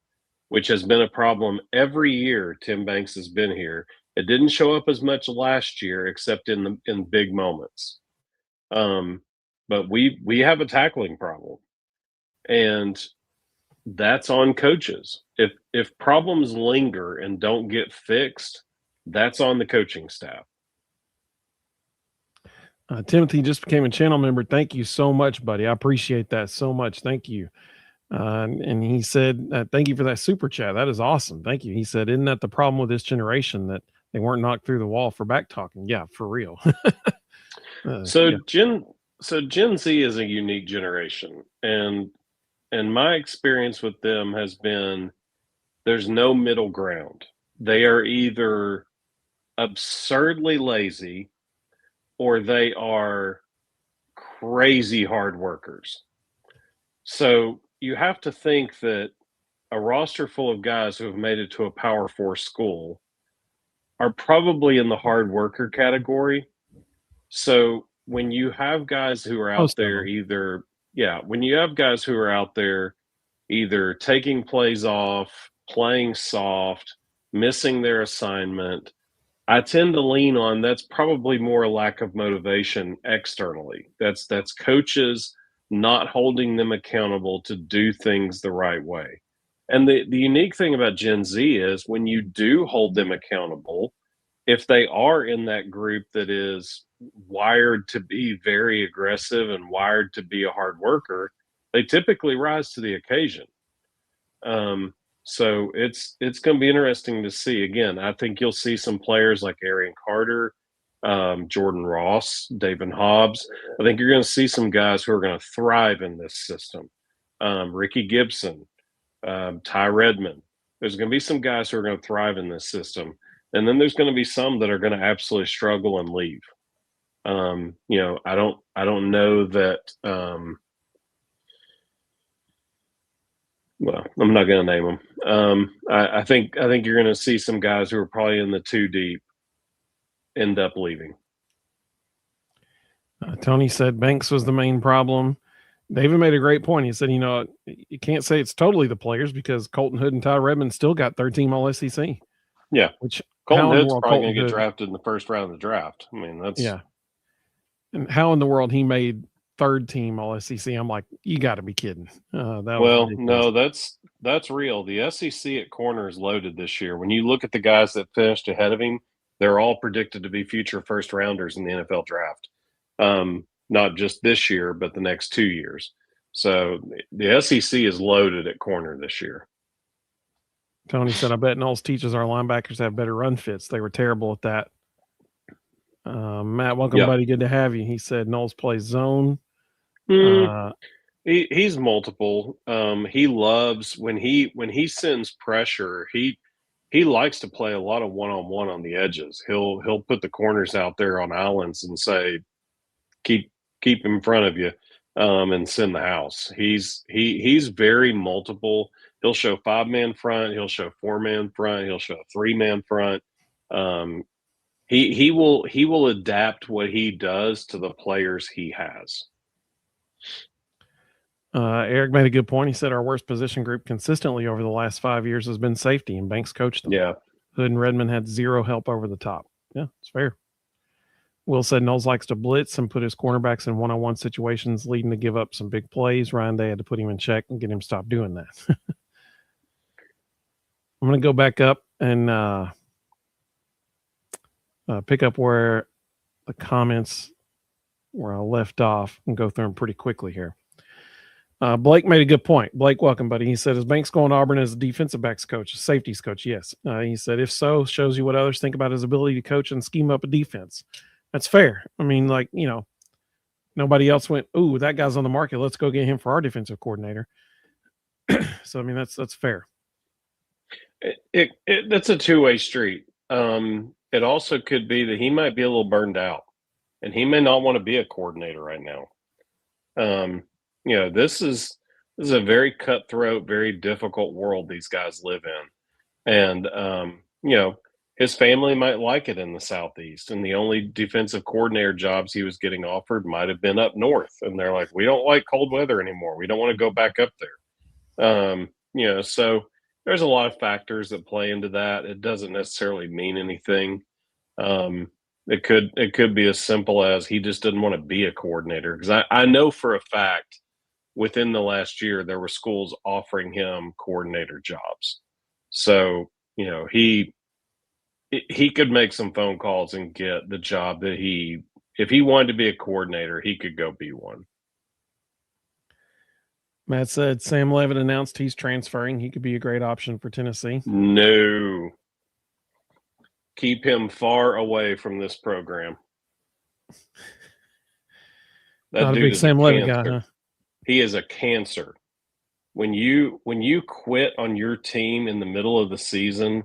Speaker 2: which has been a problem every year Tim Banks has been here, it didn't show up as much last year, except in big moments. But we have a tackling problem, and that's on coaches. If problems linger and don't get fixed, that's on the coaching staff.
Speaker 1: Timothy just became a channel member. Thank you so much, buddy. I appreciate that so much. Thank you. And he said, thank you for that super chat. That is awesome. Thank you. He said, isn't that the problem with this generation, that they weren't knocked through the wall for back talking? Yeah, for real.
Speaker 2: So Gen Z is a unique generation, and my experience with them has been there's no middle ground. They are either absurdly lazy or they are crazy hard workers. So you have to think that a roster full of guys who have made it to a Power 4 school are probably in the hard worker category. So when you have guys who are out there when you have guys who are out there either taking plays off, playing soft, missing their assignment, I tend to lean on that's probably more a lack of motivation externally. That's coaches not holding them accountable to do things the right way. And the unique thing about Gen Z is when you do hold them accountable, if they are in that group that is wired to be very aggressive and wired to be a hard worker, they typically rise to the occasion. So it's going to be interesting to see. Again, I think you'll see some players like Arian Carter, Jordan Ross, David Hobbs. I think you're going to see some guys who are going to thrive in this system. Ricky Gibson, Ty Redmond. There's going to be some guys who are going to thrive in this system, and then there's going to be some that are going to absolutely struggle and leave. I don't know that. Well, I'm not going to name them. I think you're going to see some guys who are probably in the too deep end up leaving.
Speaker 1: Tony said Banks was the main problem. David made a great point. He said, you can't say it's totally the players because Colton Hood and Ty Redmond still got third team All SEC.
Speaker 2: Yeah.
Speaker 1: Which
Speaker 2: Colton Hood's probably going to get drafted in the first round of the draft. I mean, that's.
Speaker 1: Yeah. And how in the world he made third team All SEC? I'm like, you got to be kidding.
Speaker 2: No, that's real. The SEC at corner is loaded this year. When you look at the guys that finished ahead of him, they're all predicted to be future first rounders in the NFL draft. Not just this year, but the next 2 years. So the SEC is loaded at corner this year.
Speaker 1: Tony said, I bet Knowles teaches our linebackers have better run fits. They were terrible at that. Matt, welcome, buddy. Good to have you. He said Knowles plays zone.
Speaker 2: He's multiple. He loves when he sends pressure. He likes to play a lot of one-on-one on the edges. He'll put the corners out there on islands and say, keep in front of you, and send the house. He's very multiple. He'll show 5-man front. He'll show 4-man front. He'll show 3-man front. He will adapt what he does to the players he has.
Speaker 1: Eric made a good point. He said our worst position group consistently over the last 5 years has been safety, and Banks coached them.
Speaker 2: Yeah.
Speaker 1: Hood and Redmond had zero help over the top. Yeah, it's fair. Will said Knowles likes to blitz and put his cornerbacks in one-on-one situations, leading to give up some big plays. Ryan Day had to put him in check and get him to stop doing that. I'm going to go back up and pick up where the comments where I left off and go through them pretty quickly here. Blake made a good point. Blake, welcome, buddy. He said, is Banks going to Auburn as a defensive backs coach, a safeties coach? Yes. He said, if so, shows you what others think about his ability to coach and scheme up a defense. That's fair. I mean, nobody else went, ooh, that guy's on the market. Let's go get him for our defensive coordinator. So, I mean, that's fair.
Speaker 2: That's a two-way street. It also could be that he might be a little burned out, and he may not want to be a coordinator right now. This is a very cutthroat, very difficult world these guys live in. And, his family might like it in the Southeast, and the only defensive coordinator jobs he was getting offered might have been up north. And they're like, we don't like cold weather anymore. We don't want to go back up there. So there's a lot of factors that play into that. It doesn't necessarily mean anything. It could be as simple as he just didn't want to be a coordinator. Because I know for a fact within the last year there were schools offering him coordinator jobs. So, he could make some phone calls and get the job that if he wanted to be a coordinator, he could go be one.
Speaker 1: Matt said Sam Levitt announced he's transferring. He could be a great option for Tennessee.
Speaker 2: No. Keep him far away from this program. That
Speaker 1: Not a big Sam Levitt guy, huh?
Speaker 2: He is a cancer. When you quit on your team in the middle of the season,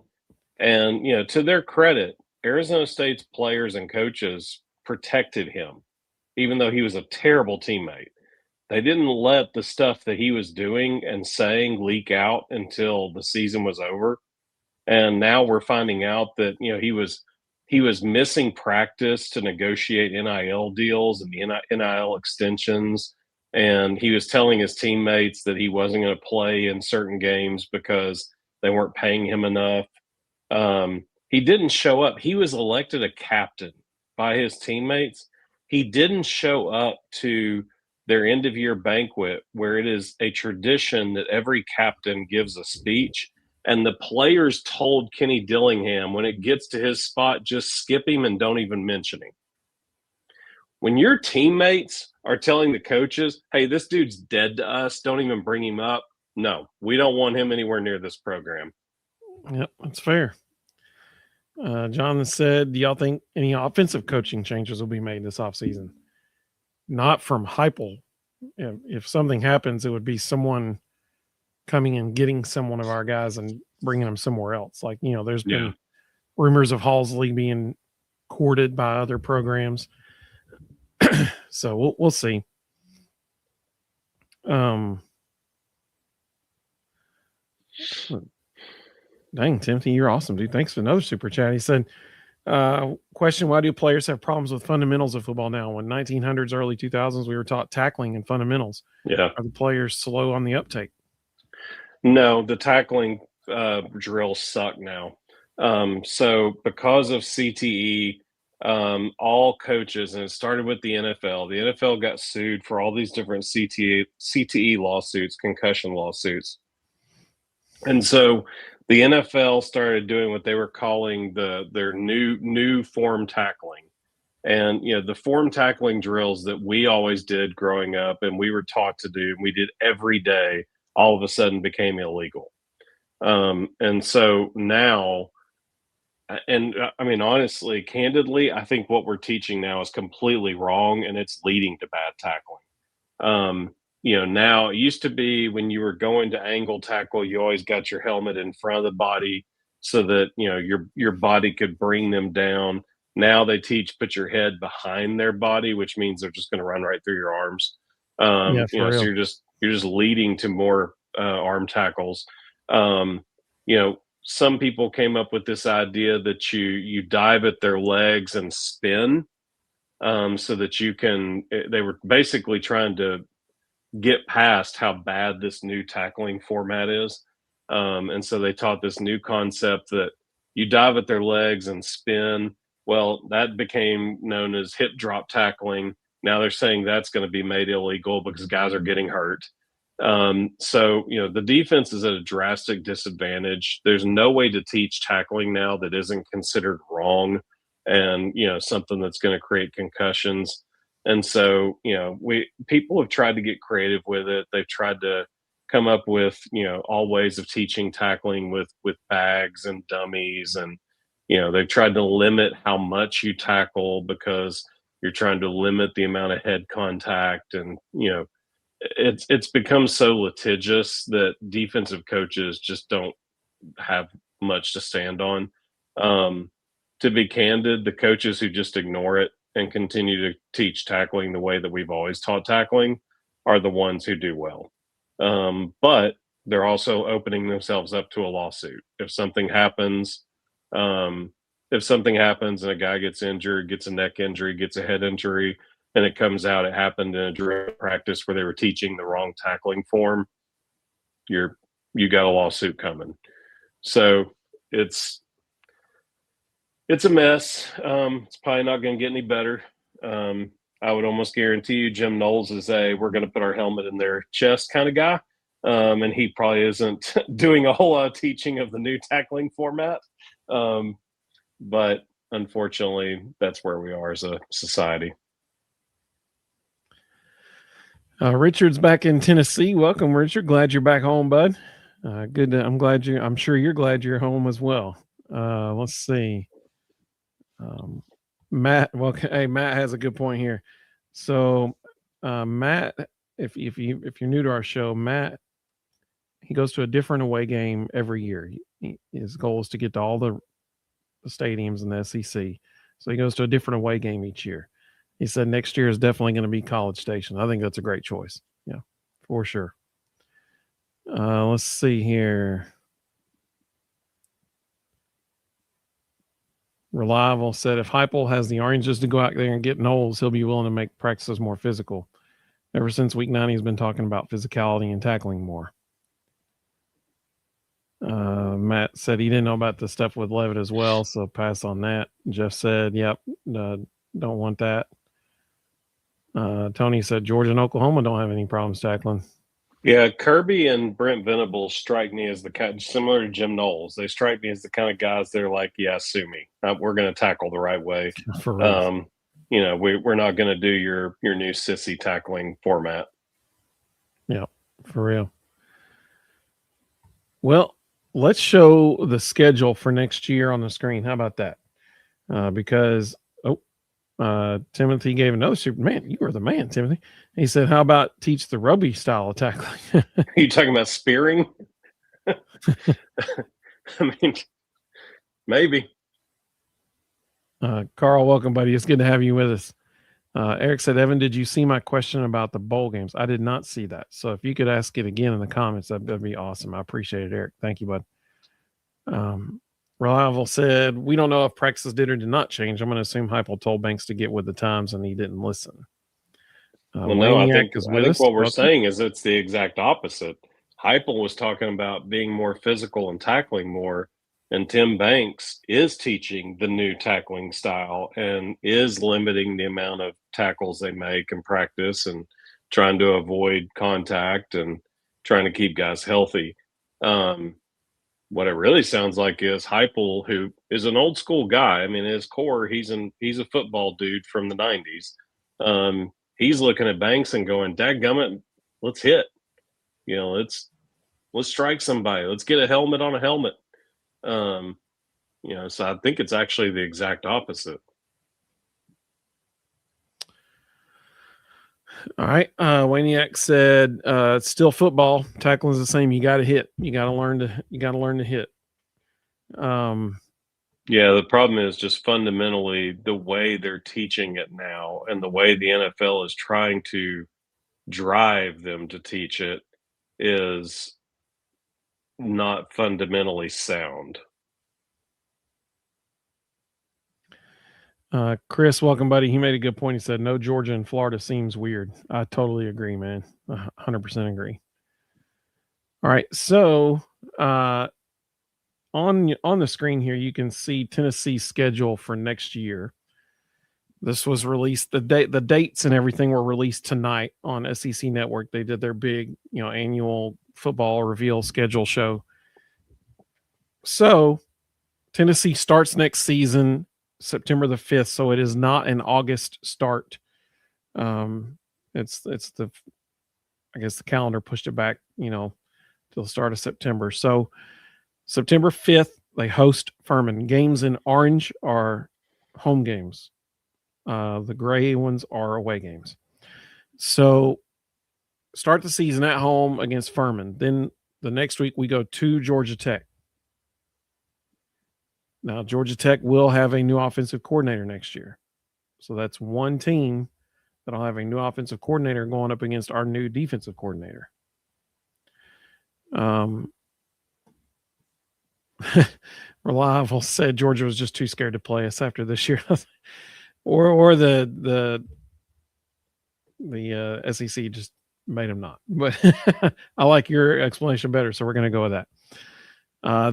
Speaker 2: and to their credit, Arizona State's players and coaches protected him, even though he was a terrible teammate. They didn't let the stuff that he was doing and saying leak out until the season was over. And now we're finding out that he was missing practice to negotiate NIL deals and the NIL extensions. And he was telling his teammates that he wasn't going to play in certain games because they weren't paying him enough. He didn't show up. He was elected a captain by his teammates. He didn't show up to their end-of-year banquet where it is a tradition that every captain gives a speech. And the players told Kenny Dillingham, when it gets to his spot, just skip him and don't even mention him. when your teammates are telling the coaches, hey, this dude's dead to us, don't even bring him up. No, we don't want him anywhere near this program.
Speaker 1: Yep, that's fair. John said, do y'all think any offensive coaching changes will be made this offseason? Not from Heupel. If something happens, it would be someone coming and getting someone of our guys and bringing them somewhere else. Like, there's been rumors of Halsley being courted by other programs. So we'll see. Dang, Timothy, you're awesome, dude. Thanks for another super chat. He said, question, why do players have problems with fundamentals of football now? When 1900s, early 2000s, we were taught tackling and fundamentals.
Speaker 2: Yeah.
Speaker 1: Are the players slow on the uptake?
Speaker 2: No, the tackling drills suck now. So because of CTE, all coaches, and it started with the NFL got sued for all these different CTE lawsuits, concussion lawsuits. And so the NFL started doing what they were calling their new form tackling. And, the form tackling drills that we always did growing up and we were taught to do, and we did every day, all of a sudden became illegal. And so now, and I mean, honestly, candidly, I think what we're teaching now is completely wrong, and it's leading to bad tackling. Now it used to be when you were going to angle tackle, you always got your helmet in front of the body so that, your body could bring them down. Now they teach put your head behind their body, which means they're just going to run right through your arms. So you're just leading to more arm tackles. Some people came up with this idea that you dive at their legs and spin, so that you can. They were basically trying to get past how bad this new tackling format is, and so they taught this new concept that you dive at their legs and spin. Well, that became known as hip drop tackling. Now they're saying that's going to be made illegal because guys are getting hurt. So the defense is at a drastic disadvantage. There's no way to teach tackling now that isn't considered wrong and something that's going to create concussions. And so people have tried to get creative with it. They've tried to come up with all ways of teaching tackling with bags and dummies, and they've tried to limit how much you tackle because you're trying to limit the amount of head contact, and it's become so litigious that defensive coaches just don't have much to stand on. To be candid, the coaches who just ignore it and continue to teach tackling the way that we've always taught tackling are the ones who do well. But they're also opening themselves up to a lawsuit. If something happens and a guy gets injured, gets a neck injury, gets a head injury, and it comes out it happened in a drill practice where they were teaching the wrong tackling form, you got a lawsuit coming. So it's a mess. It's probably not going to get any better. I would almost guarantee you Jim Knowles is we're going to put our helmet in their chest kind of guy. And he probably isn't doing a whole lot of teaching of the new tackling format. But unfortunately, that's where we are as a society.
Speaker 1: Richard's back in Tennessee. Welcome, Richard. Glad you're back home, bud. Good. I'm sure you're glad you're home as well. Let's see. Matt. Well, hey, Matt has a good point here. So, Matt, if you're new to our show, Matt, he goes to a different away game every year. His goal is to get to all the stadiums in the SEC. So he goes to a different away game each year. He said next year is definitely going to be College Station. I think that's a great choice. Yeah, for sure. Let's see here. Reliable said if Heupel has the oranges to go out there and get Knowles, he'll be willing to make practices more physical. Ever since week 9, he's been talking about physicality and tackling more. Matt said he didn't know about the stuff with Levitt as well, so pass on that. Jeff said, yep, don't want that. Tony said Georgia and Oklahoma don't have any problems tackling.
Speaker 2: Yeah, Kirby and Brent Venables strike me as the kind similar to Jim Knowles. They strike me as the kind of guys that are like, yeah, sue me. We're going to tackle the right way.
Speaker 1: For real.
Speaker 2: we're not going to do your new sissy tackling format.
Speaker 1: Yeah, for real. Well, let's show the schedule for next year on the screen. How about that? Because Timothy gave another Superman. You were the man, Timothy. He said, "How about teach the rugby style of tackling?"
Speaker 2: Are you talking about spearing? I mean, maybe.
Speaker 1: Carl, welcome, buddy. It's good to have you with us. Eric said, "Evan, did you see my question about the bowl games?" I did not see that. So if you could ask it again in the comments, that'd be awesome. I appreciate it, Eric. Thank you, bud. Reliable said, "We don't know if practices did or did not change. I'm going to assume Heupel told Banks to get with the times and he didn't listen."
Speaker 2: Well, no, I think what we're
Speaker 1: welcome.
Speaker 2: saying is it's the exact opposite. Heupel was talking about being more physical and tackling more, and Tim Banks is teaching the new tackling style and is limiting the amount of tackles they make in practice and trying to avoid contact and trying to keep guys healthy. What it really sounds like is Heupel, who is an old school guy. I mean, at his core, he's a football dude from the '90s. He's looking at Banks and going, "Dadgummit, let's hit. Let's strike somebody. Let's get a helmet on a helmet." So I think it's actually the exact opposite.
Speaker 1: All right. Waniak said, "It's still football. Tackling is the same. You got to hit. You got to learn to hit."
Speaker 2: Yeah, the problem is just fundamentally the way they're teaching it now and the way the NFL is trying to drive them to teach it is not fundamentally sound.
Speaker 1: Chris, welcome, buddy. He made a good point. He said, "No, Georgia and Florida seems weird." I totally agree, man. 100% agree. All right. So, on the screen here, you can see Tennessee's schedule for next year. This was released, the dates and everything were released tonight on SEC Network. They did their big, annual football reveal schedule show. So Tennessee starts next season September the 5th. So it is not an August start. It's the, I guess the calendar pushed it back, till the start of September. So September 5th, they host Furman. Games in orange are home games. The gray ones are away games. So start the season at home against Furman. Then the next week we go to Georgia Tech. Now, Georgia Tech will have a new offensive coordinator next year. So that's one team that'll have a new offensive coordinator going up against our new defensive coordinator. Reliable said Georgia was just too scared to play us after this year. or the SEC just made them not. But I like your explanation better, so we're going to go with that.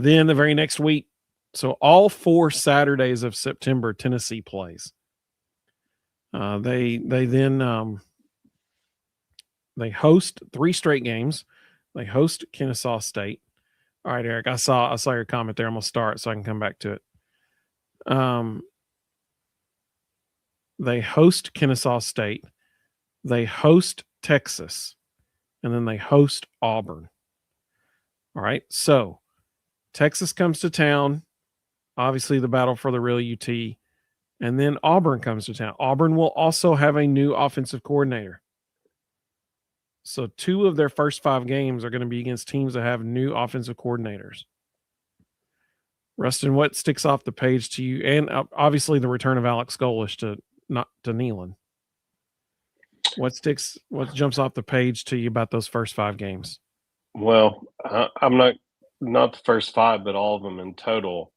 Speaker 1: Then the very next week, so all 4 Saturdays of September, Tennessee plays. They then they host 3 straight games. They host Kennesaw State. All right, Eric, I saw your comment there. I'm gonna start so I can come back to it. They host Kennesaw State. They host Texas, and then they host Auburn. All right, so Texas comes to town. Obviously, the battle for the real UT, and then Auburn comes to town. Auburn will also have a new offensive coordinator. So 2 of their first 5 games are going to be against teams that have new offensive coordinators. Ruston, what sticks off the page to you? And obviously the return of Alex Golish to Neyland. What jumps off the page to you about those first 5 games?
Speaker 2: Well, I'm not the first 5, but all of them in total.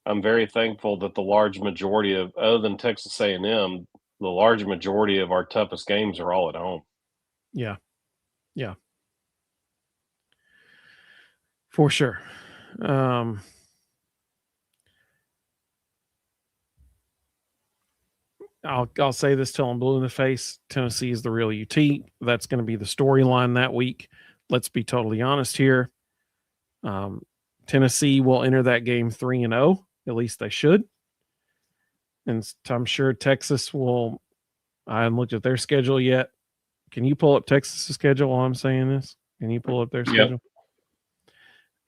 Speaker 2: I'm very thankful that the large majority of, other than Texas A&M, the large majority of our toughest games are all at home.
Speaker 1: Yeah. For sure. I'll say this till I'm blue in the face. Tennessee is the real UT. That's going to be the storyline that week. Let's be totally honest here. Tennessee will enter that game 3-0. At least they should. And I'm sure Texas will. I haven't looked at their schedule yet. Can you pull up Texas' schedule while I'm saying this? Can you pull up their schedule?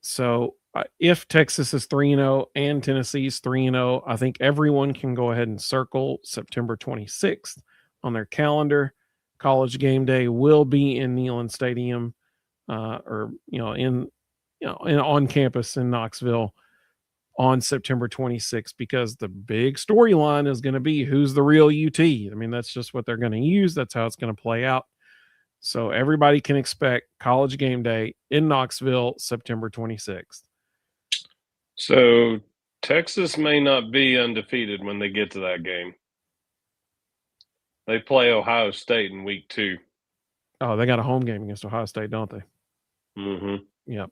Speaker 1: So if Texas is 3-0 and Tennessee's 3-0, I think everyone can go ahead and circle September 26th on their calendar. College game day will be in Neyland Stadium, or on campus in Knoxville on September 26th, because the big storyline is going to be who's the real UT. I mean, that's just what they're going to use. That's how it's going to play out. So everybody can expect college game day in Knoxville, September 26th.
Speaker 2: So Texas may not be undefeated when they get to that game. They play Ohio State in week 2.
Speaker 1: Oh, they got a home game against Ohio State, don't they?
Speaker 2: Mm-hmm.
Speaker 1: Yep.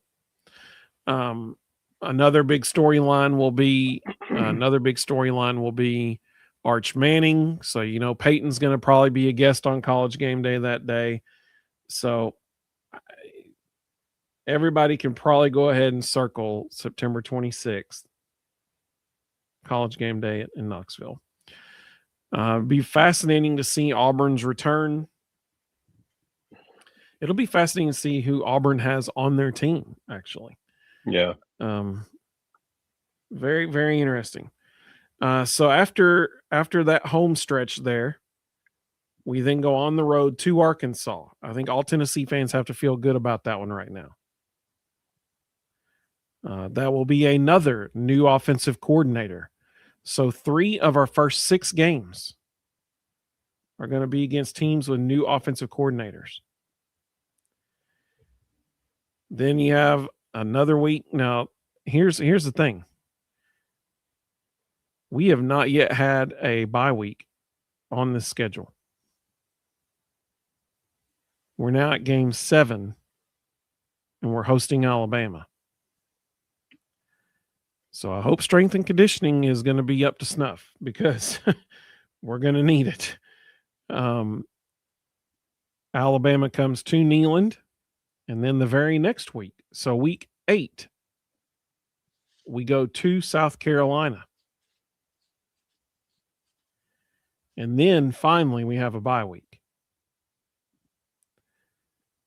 Speaker 1: Another big storyline will be Arch Manning. So, Peyton's going to probably be a guest on college game day that day. So everybody can probably go ahead and circle September 26th, college game day in Knoxville. Be fascinating to see Auburn's return. It'll be fascinating to see who Auburn has on their team, actually.
Speaker 2: Yeah.
Speaker 1: Very, very interesting. So after that home stretch there, we then go on the road to Arkansas. I think all Tennessee fans have to feel good about that one right now. That will be another new offensive coordinator. So 3 of our first 6 games are going to be against teams with new offensive coordinators. Then you have another week. Now, here's the thing. We have not yet had a bye week on this schedule. We're now at game 7, and we're hosting Alabama. So I hope strength and conditioning is going to be up to snuff, because we're going to need it. Alabama comes to Neyland, and then the very next week, so week 8, we go to South Carolina. And then finally we have a bye week.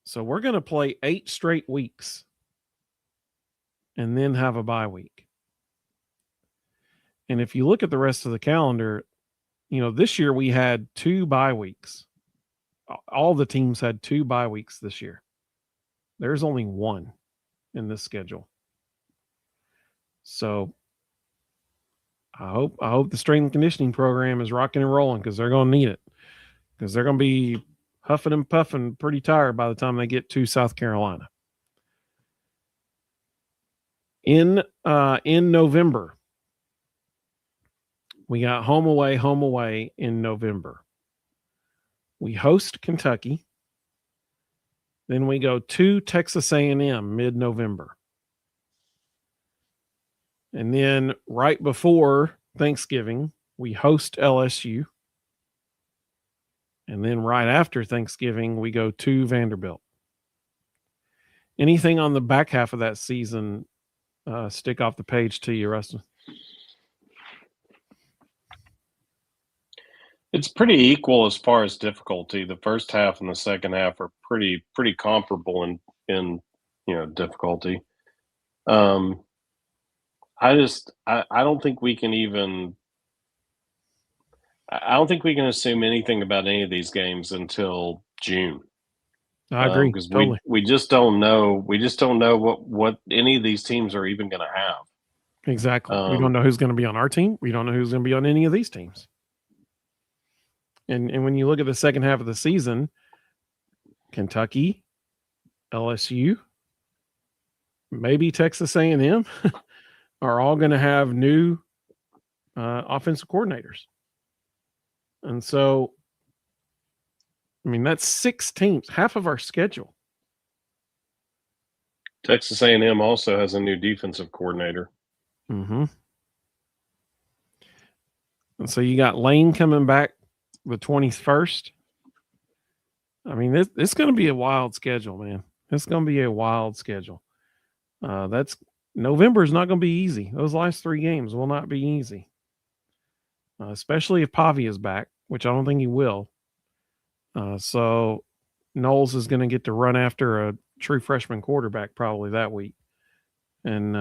Speaker 1: So we're going to play 8 straight weeks and then have a bye week. And if you look at the rest of the calendar, this year we had 2 bye weeks. All the teams had 2 bye weeks this year. There's only 1 in this schedule. So I hope the strength and conditioning program is rocking and rolling, because they're going to need it, because they're going to be huffing and puffing, pretty tired by the time they get to South Carolina. In November, we got home away in November. We host Kentucky. Then we go to Texas A&M mid-November. And then right before Thanksgiving, we host LSU. And then right after Thanksgiving, we go to Vanderbilt. Anything on the back half of that season stick off the page to you, Ruston?
Speaker 2: It's pretty equal as far as difficulty. The first half and the second half are pretty comparable in difficulty. I don't think we can assume anything about any of these games until June.
Speaker 1: I agree,
Speaker 2: because
Speaker 1: totally.
Speaker 2: we just don't know. We just don't know what any of these teams are even going to have.
Speaker 1: Exactly. We don't know who's going to be on our team. We don't know who's going to be on any of these teams. And when you look at the second half of the season, Kentucky, LSU, maybe Texas A&M are all going to have new offensive coordinators. And so, that's 6 teams, half of our schedule.
Speaker 2: Texas A&M also has a new defensive coordinator.
Speaker 1: Mm-hmm. And so you got Lane coming back the 21st. It's going to be a wild schedule, man. It's going to be a wild schedule. November is not going to be easy. Those last 3 games will not be easy. especially if Pavi is back, which I don't think he will. So Knowles is going to get to run after a true freshman quarterback probably that week and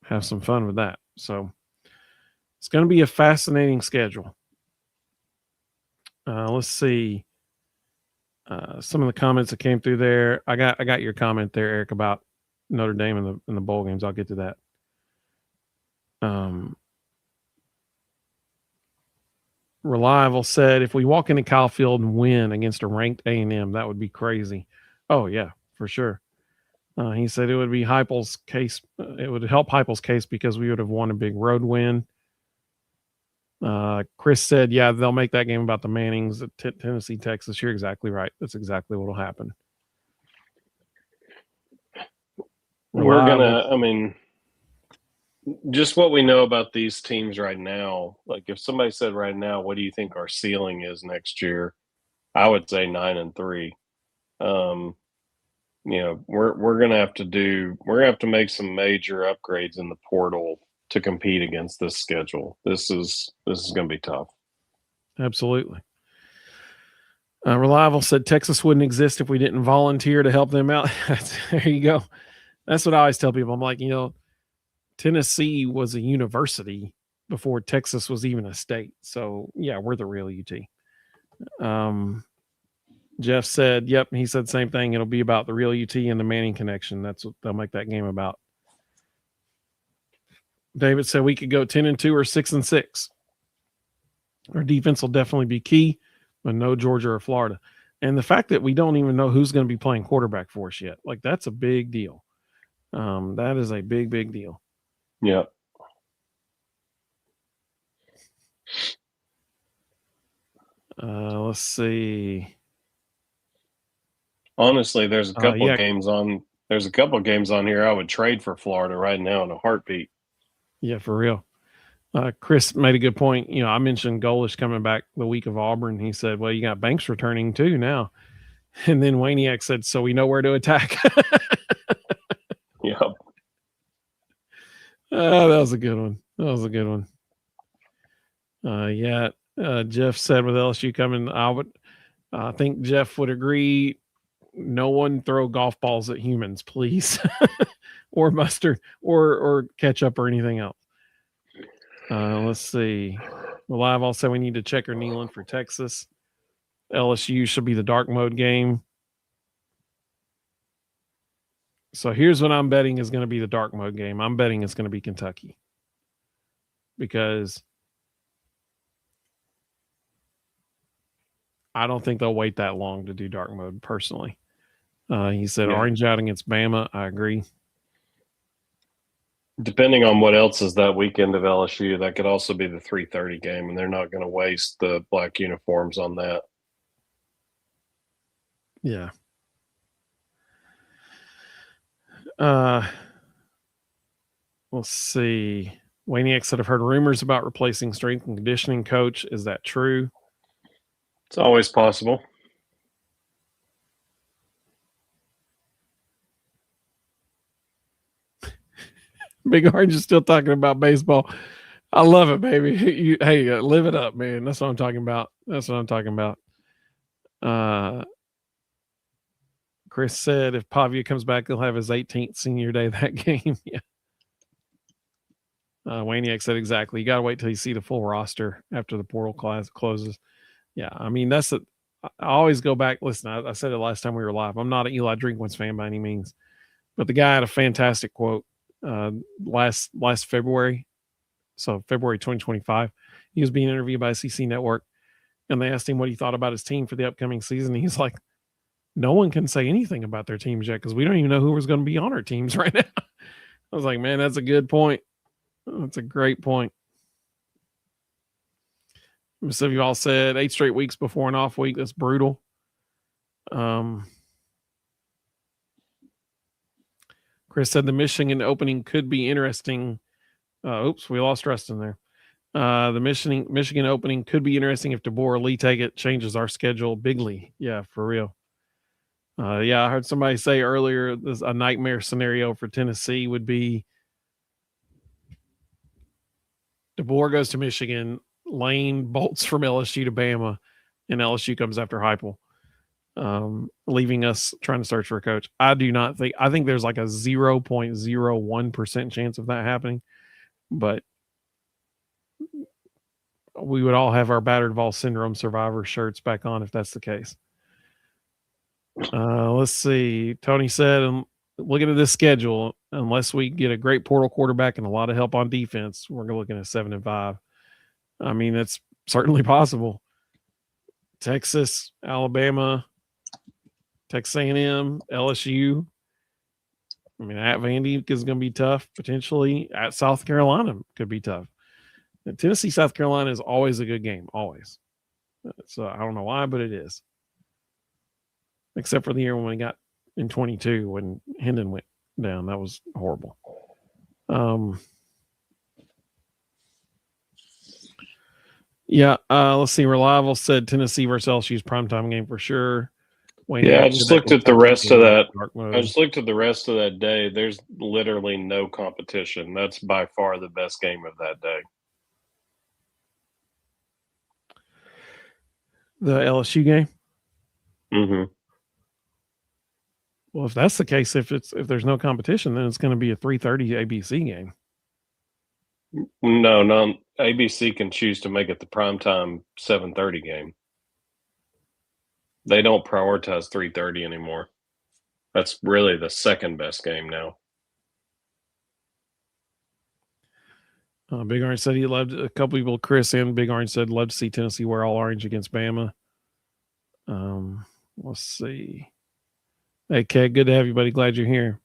Speaker 1: have some fun with that. So it's going to be a fascinating schedule. Let's see some of the comments that came through there. I got your comment there, Eric, about Notre Dame in the bowl games. I'll get to that. Reliable said, if we walk into Kyle Field and win against a ranked A&M, that would be crazy. Oh yeah, for sure. He said it would be Heupel's case. It would help Heupel's case because we would have won a big road win. Chris said, yeah, they'll make that game about the Mannings at Tennessee, Texas. You're exactly right. That's exactly what will happen.
Speaker 2: Just what we know about these teams right now, like if somebody said right now, what do you think our ceiling is next year? I would say 9-3. We're gonna have to make some major upgrades in the portal to compete against this schedule. This is gonna be tough.
Speaker 1: Absolutely. Reliable said Texas wouldn't exist if we didn't volunteer to help them out. There you go. That's what I always tell people. I'm like, Tennessee was a university before Texas was even a state. So yeah, we're the real UT. Jeff said, yep, he said the same thing. It'll be about the real UT and the Manning connection. That's what they'll make that game about. David said we could go 10-2 or 6-6. Our defense will definitely be key, but no Georgia or Florida. And the fact that we don't even know who's going to be playing quarterback for us yet, like that's a big deal. That is a big, big deal.
Speaker 2: Yeah.
Speaker 1: Let's see.
Speaker 2: Honestly, there's a couple of games on. There's a couple of games on here I would trade for Florida right now in a heartbeat.
Speaker 1: Yeah, for real. Chris made a good point. I mentioned Golish coming back the week of Auburn. He said, well, you got Banks returning too now. And then Waniak said, so we know where to attack.
Speaker 2: Yep.
Speaker 1: That was a good one. Jeff said with LSU coming, I think Jeff would agree. No one throw golf balls at humans, please, or mustard, or ketchup or anything else. Let's see. Live also we need to check our Neyland for Texas. LSU should be the dark mode game. So here's what I'm betting is going to be the dark mode game. I'm betting it's going to be Kentucky. Because I don't think they'll wait that long to do dark mode personally. He said orange out against Bama. I agree.
Speaker 2: Depending on what else is that weekend of LSU, that could also be the 3:30 game, and they're not going to waste the black uniforms on that.
Speaker 1: Yeah. Let's see. Waniak said, I've heard rumors about replacing strength and conditioning coach. Is that true?
Speaker 2: It's always possible.
Speaker 1: Big Orange is still talking about baseball. I love it, baby. Live it up, man. That's what I'm talking about. Chris said if Pavia comes back, he'll have his 18th senior day that game. Yeah. Waniak said exactly. You got to wait till you see the full roster after the portal class closes. Yeah, I mean, I always go back. Listen, I said it last time we were live. I'm not an Eli Drinkwitz fan by any means, but the guy had a fantastic quote last February. So February 2025, he was being interviewed by SEC Network, and they asked him what he thought about his team for the upcoming season. He's like, no one can say anything about their teams yet because we don't even know who was going to be on our teams right now. I was like, man, that's a good point. That's a great point. Some of you all said 8 straight weeks before an off week. That's brutal. Chris said the Michigan opening could be interesting. Oops, we lost Ruston there. The Michigan opening could be interesting if DeBoer or Lee take it, changes our schedule bigly. Yeah, for real. I heard somebody say earlier a nightmare scenario for Tennessee would be DeBoer goes to Michigan. Lane bolts from LSU to Bama, and LSU comes after Heupel, leaving us trying to search for a coach. I think there's like a 0.01% chance of that happening, but we would all have our battered ball syndrome survivor shirts back on if that's the case. Let's see. Tony said, looking at this schedule, unless we get a great portal quarterback and a lot of help on defense, we're looking at 7-5. I mean, that's certainly possible. Texas, Alabama, Texas A&M, LSU. I mean, at Vandy is going to be tough, potentially. At South Carolina could be tough. And Tennessee, South Carolina is always a good game, always. So I don't know why, but it is. Except for the year when we got in 22 when Hendon went down. That was horrible. Let's see. Reliable said Tennessee versus LSU's primetime game for sure.
Speaker 2: I just looked at the rest of that. I just looked at the rest of that day. There's literally no competition. That's by far the best game of that day.
Speaker 1: The LSU game?
Speaker 2: Mm-hmm.
Speaker 1: Well, if that's the case, if there's no competition, then it's going to be a 3:30 ABC game.
Speaker 2: No. ABC can choose to make it the primetime 7:30 game. They don't prioritize 3:30 anymore. That's really the second best game now.
Speaker 1: Big Orange said he loved a couple people. Chris and Big Orange said love to see Tennessee wear all orange against Bama. Let's see. Hey, Keg, good to have you, buddy. Glad you're here.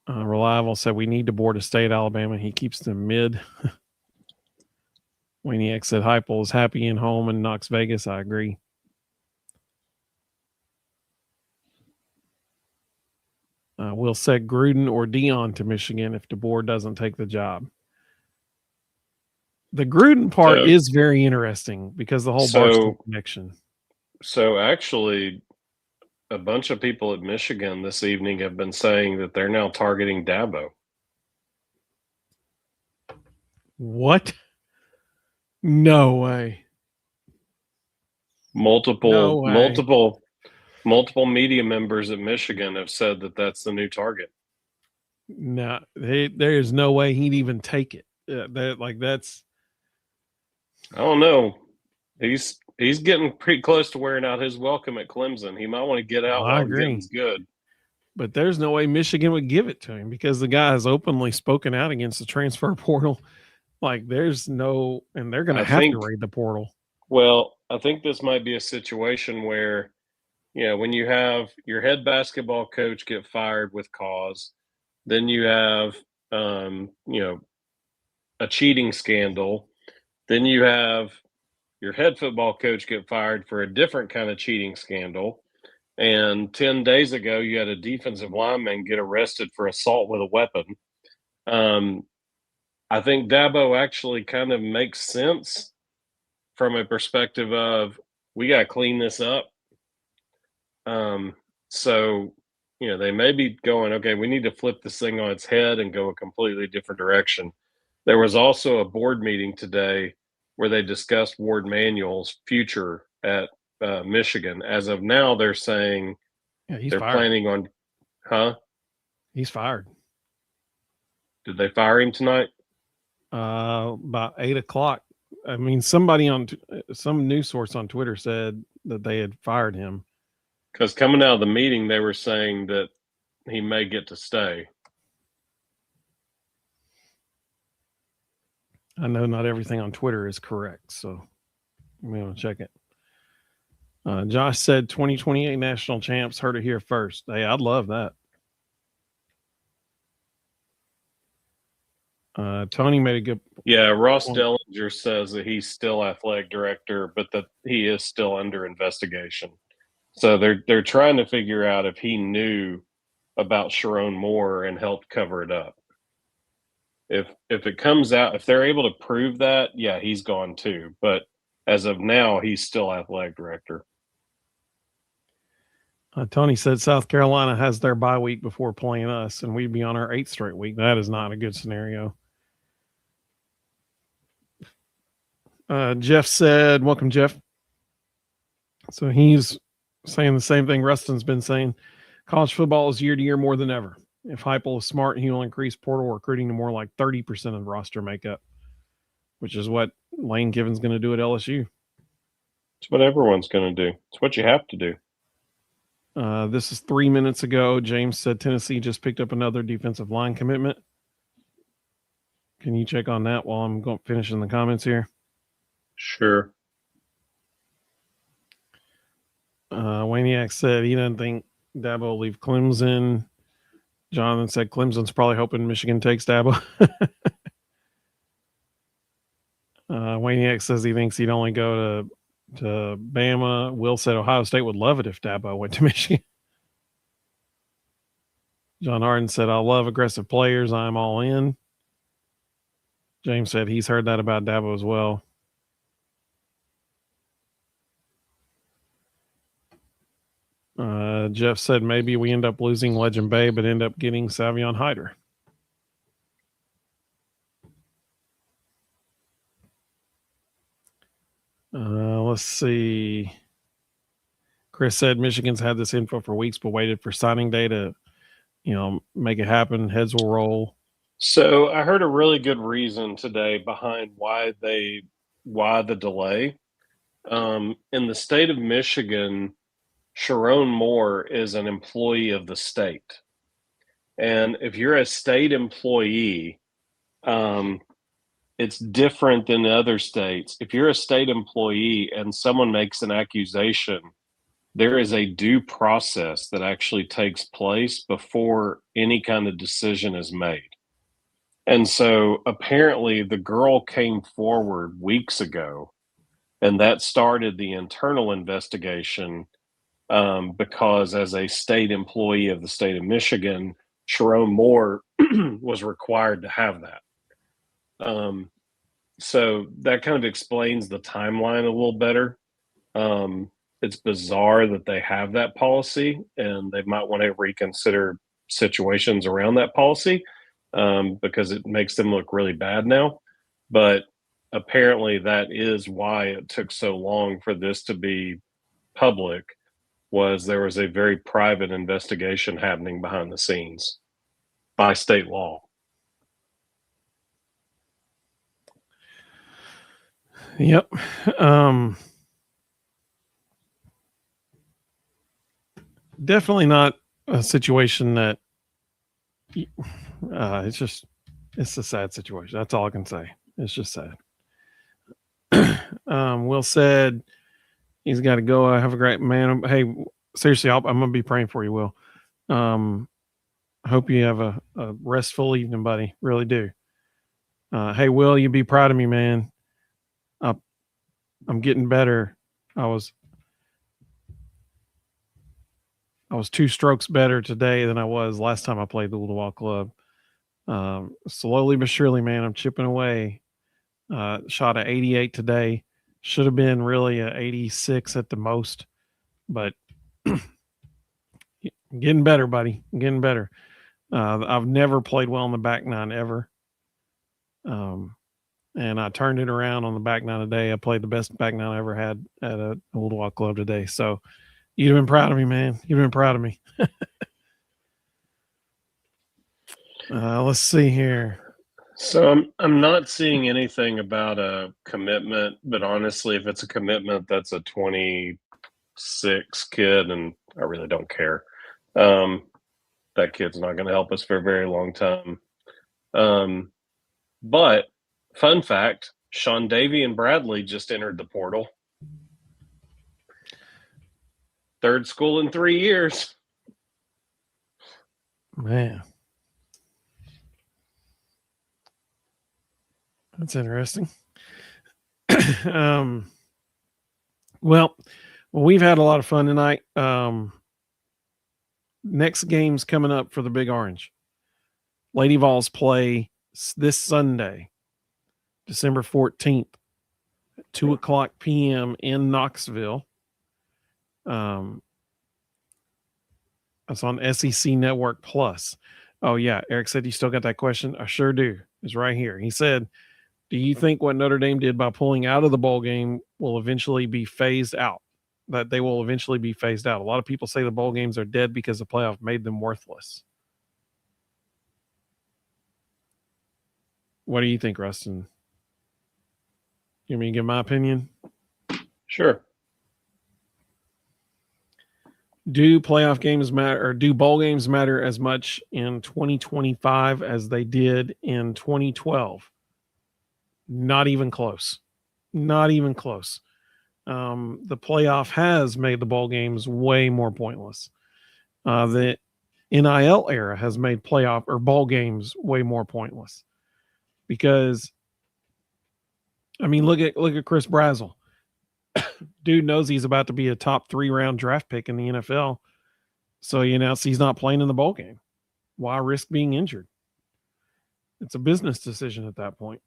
Speaker 1: Reliable said we need DeBoer to stay at Alabama. He keeps them mid. Wayniak said Heupel is happy in home in Knox Vegas. I agree. Will said Gruden or Dion to Michigan if DeBoer doesn't take the job. The Gruden part is very interesting because the whole Barstool connection.
Speaker 2: So actually, a bunch of people at Michigan this evening have been saying that they're now targeting Dabo.
Speaker 1: What? No way.
Speaker 2: Multiple media members at Michigan have said that that's the new target.
Speaker 1: No, there is no way he'd even take it. That's.
Speaker 2: I don't know. He's getting pretty close to wearing out his welcome at Clemson. He might want to get out while getting's good.
Speaker 1: But there's no way Michigan would give it to him because the guy has openly spoken out against the transfer portal. And they're going to have to raid the portal.
Speaker 2: Well, I think this might be a situation where, when you have your head basketball coach get fired with cause, then you have, a cheating scandal. Then you have your head football coach get fired for a different kind of cheating scandal. And 10 days ago, you had a defensive lineman get arrested for assault with a weapon. I think Dabo actually kind of makes sense from a perspective of we got to clean this up. They may be going, okay, we need to flip this thing on its head and go a completely different direction. There was also a board meeting today where they discussed Ward Manuel's future at Michigan. As of now, they're saying they're planning on,
Speaker 1: He's fired.
Speaker 2: Did they fire him tonight?
Speaker 1: About 8:00. I mean, somebody on some news source on Twitter said that they had fired him.
Speaker 2: Because coming out of the meeting, they were saying that he may get to stay.
Speaker 1: I know not everything on Twitter is correct, so I'm going to check it. Josh said 2028 national champs, heard it here first. Hey, I'd love that. Tony made a good point.
Speaker 2: Yeah, Ross Dellinger says that he's still athletic director, but that he is still under investigation. So they're trying to figure out if he knew about Sharon Moore and helped cover it up. If it comes out, if they're able to prove that, yeah, he's gone too. But as of now, he's still athletic director.
Speaker 1: Tony said South Carolina has their bye week before playing us, and we'd be on our 8th straight week. That is not a good scenario. Jeff said, welcome, Jeff. So he's saying the same thing Rustin's been saying. College football is year to year more than ever. If Heupel is smart, he will increase portal recruiting to more like 30% of roster makeup, which is what Lane Kiffin's going to do at LSU.
Speaker 2: It's what everyone's going to do. It's what you have to do.
Speaker 1: This is 3 minutes ago. James said Tennessee just picked up another defensive line commitment. Can you check on that while I'm finishing the comments here?
Speaker 2: Sure.
Speaker 1: Waniak said he doesn't think Dabo will leave Clemson. Jonathan said Clemson's probably hoping Michigan takes Dabo. Waniak says he thinks he'd only go to Bama. Will said Ohio State would love it if Dabo went to Michigan. John Harden said, I love aggressive players. I'm all in. James said he's heard that about Dabo as well. Jeff said maybe we end up losing Legend Bay, but end up getting Savion Hyder. Let's see. Chris said Michigan's had this info for weeks, but waited for signing day to, make it happen. Heads will roll.
Speaker 2: So I heard a really good reason today behind why the delay. In the state of Michigan, Sharon Moore is an employee of the state. And if you're a state employee, it's different than other states. If you're a state employee and someone makes an accusation, there is a due process that actually takes place before any kind of decision is made. And so apparently the girl came forward weeks ago, and that started the internal investigation because as a state employee of the state of Michigan, Sharon Moore was required to have that. So that kind of explains the timeline a little better. It's bizarre that they have that policy, and they might want to reconsider situations around that policy because it makes them look really bad now. But apparently that is why it took so long for this to be public, was there was a very private investigation happening behind the scenes by state law.
Speaker 1: Yep. Definitely not a situation that it's a sad situation. That's all I can say. It's just sad. Will said he's got to go. Have a great man. Hey, seriously, I'm going to be praying for you, Will. I hope you have a restful evening, buddy. Really do. Hey, Will, you be proud of me, man. I'm getting better. I was 2 strokes better today than I was last time I played the Ooltewah Club. Slowly but surely, man, I'm chipping away. Shot at 88 today. Should have been really at 86 at the most, but getting better, buddy. Getting better. I've never played well on the back nine ever. And I turned it around on the back nine today. I played the best back nine I ever had at a Ooltewah Club today. So you've been proud of me, man. You've been proud of me. Let's see here.
Speaker 2: So I'm not seeing anything about a commitment, but honestly, if it's a commitment, that's a 26 kid, and I really don't care. That kid's not going to help us for a very long time. But fun fact, Sean Davey and Bradley just entered the portal. 3rd school in 3 years.
Speaker 1: Man. That's interesting. Well, we've had a lot of fun tonight. Next game's coming up for the Big Orange. Lady Vols play this Sunday, December 14th, at 2:00 p.m. in Knoxville. That's on SEC Network Plus. Oh, yeah. Eric said you still got that question. I sure do. It's right here. He said, Do you think what Notre Dame did by pulling out of the bowl game will eventually be phased out? That they will eventually be phased out? A lot of people say the bowl games are dead because the playoff made them worthless. What do you think, Ruston? You want me to give my opinion?
Speaker 2: Sure.
Speaker 1: Do playoff games matter, or do bowl games matter as much in 2025 as they did in 2012? Not even close. Not even close. The playoff has made the bowl games way more pointless. The NIL era has made playoff or bowl games way more pointless because, I mean, look at Chris Brazzell. Dude knows he's about to be a top 3-round draft pick in the NFL, so he announced he's not playing in the bowl game. Why risk being injured? It's a business decision at that point.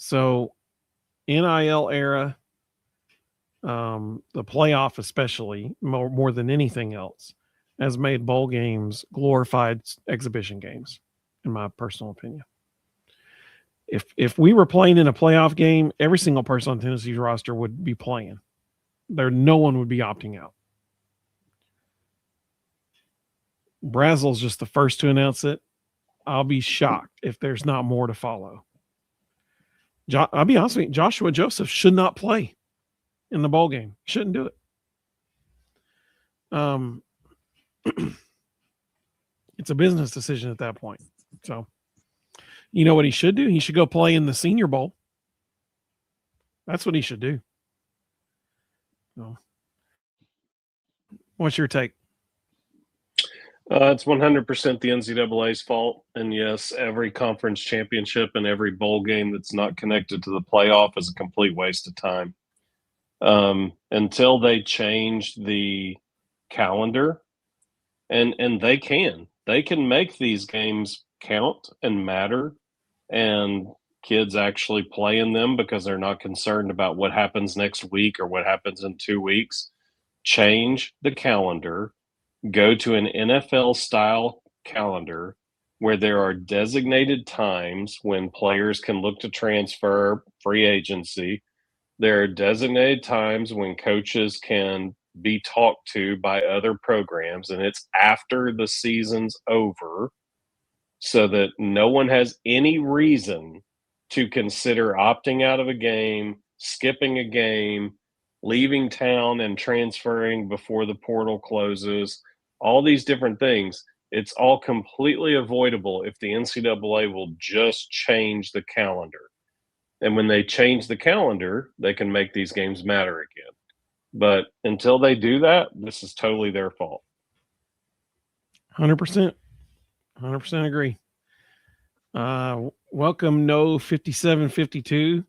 Speaker 1: So, NIL era, the playoff especially, more than anything else, has made bowl games glorified exhibition games, in my personal opinion. If we were playing in a playoff game, every single person on Tennessee's roster would be playing. No one would be opting out. Brazzell's just the first to announce it. I'll be shocked if there's not more to follow. I'll be honest with you, Joshua Joseph should not play in the bowl game. Shouldn't do it. It's a business decision at that point. So, you know what he should do? He should go play in the Senior Bowl. That's what he should do. So, what's your take?
Speaker 2: It's 100% the NCAA's fault. And yes, every conference championship and every bowl game that's not connected to the playoff is a complete waste of time. Until they change the calendar, and they can make these games count and matter, and kids actually play in them because they're not concerned about what happens next week or what happens in 2 weeks. Change the calendar, go to an NFL style calendar where there are designated times when players can look to transfer, free agency. There are designated times when coaches can be talked to by other programs, and it's after the season's over, so that no one has any reason to consider opting out of a game, skipping a game, leaving town and transferring before the portal closes, all these different things. It's all completely avoidable if the NCAA will just change the calendar. And when they change the calendar, they can make these games matter again. But until they do that, this is totally their fault.
Speaker 1: 100%. 100% agree. Welcome, No 5752.